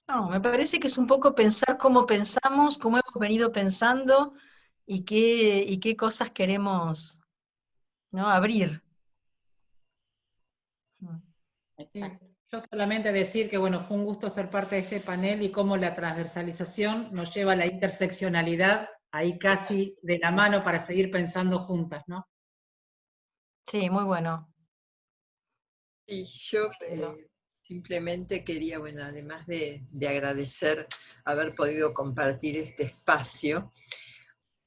No, me parece que es un poco pensar cómo pensamos, cómo hemos venido pensando y qué cosas queremos, ¿no?, abrir. Exacto. Yo solamente decir que, bueno, fue un gusto ser parte de este panel y cómo la transversalización nos lleva a la interseccionalidad, ahí casi de la mano para seguir pensando juntas, ¿no? Sí, muy bueno. Y yo simplemente quería, bueno, además de agradecer haber podido compartir este espacio,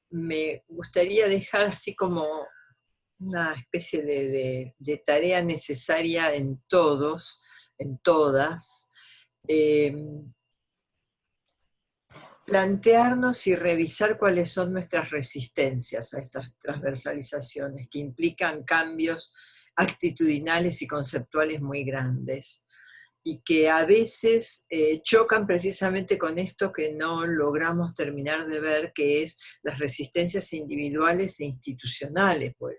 me gustaría dejar así como una especie de tarea necesaria en todos, en todas, plantearnos y revisar cuáles son nuestras resistencias a estas transversalizaciones, que implican cambios actitudinales y conceptuales muy grandes, y que a veces chocan precisamente con esto que no logramos terminar de ver, que es las resistencias individuales e institucionales, pues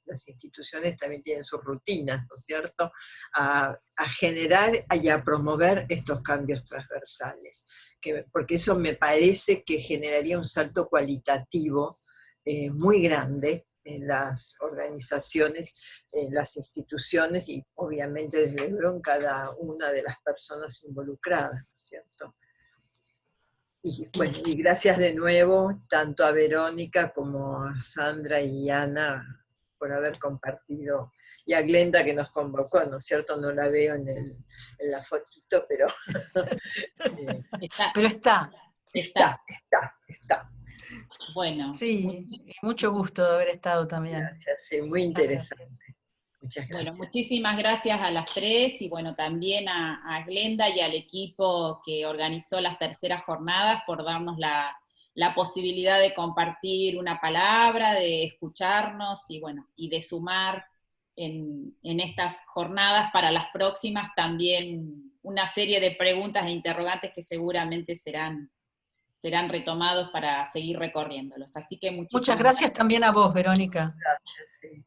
las instituciones también tienen sus rutinas, ¿no es cierto?, a generar y a promover estos cambios transversales, porque eso me parece que generaría un salto cualitativo muy grande en las organizaciones, en las instituciones y obviamente desde luego en cada una de las personas involucradas, ¿no es cierto? Y bueno, y gracias de nuevo tanto a Verónica como a Sandra y Ana por haber compartido, y a Glenda que nos convocó, ¿no es cierto? No la veo en la fotito, pero... pero está. Está. Bueno. Sí, mucho gusto de haber estado también. Gracias, sí, muy interesante. Muchas gracias. Bueno, muchísimas gracias a las tres, y bueno, también a Glenda y al equipo que organizó las terceras jornadas por darnos la posibilidad de compartir una palabra, de escucharnos, y bueno, y de sumar en estas jornadas para las próximas también una serie de preguntas e interrogantes que seguramente serán retomados para seguir recorriéndolos. Así que muchas gracias también a vos, Verónica. Gracias, sí.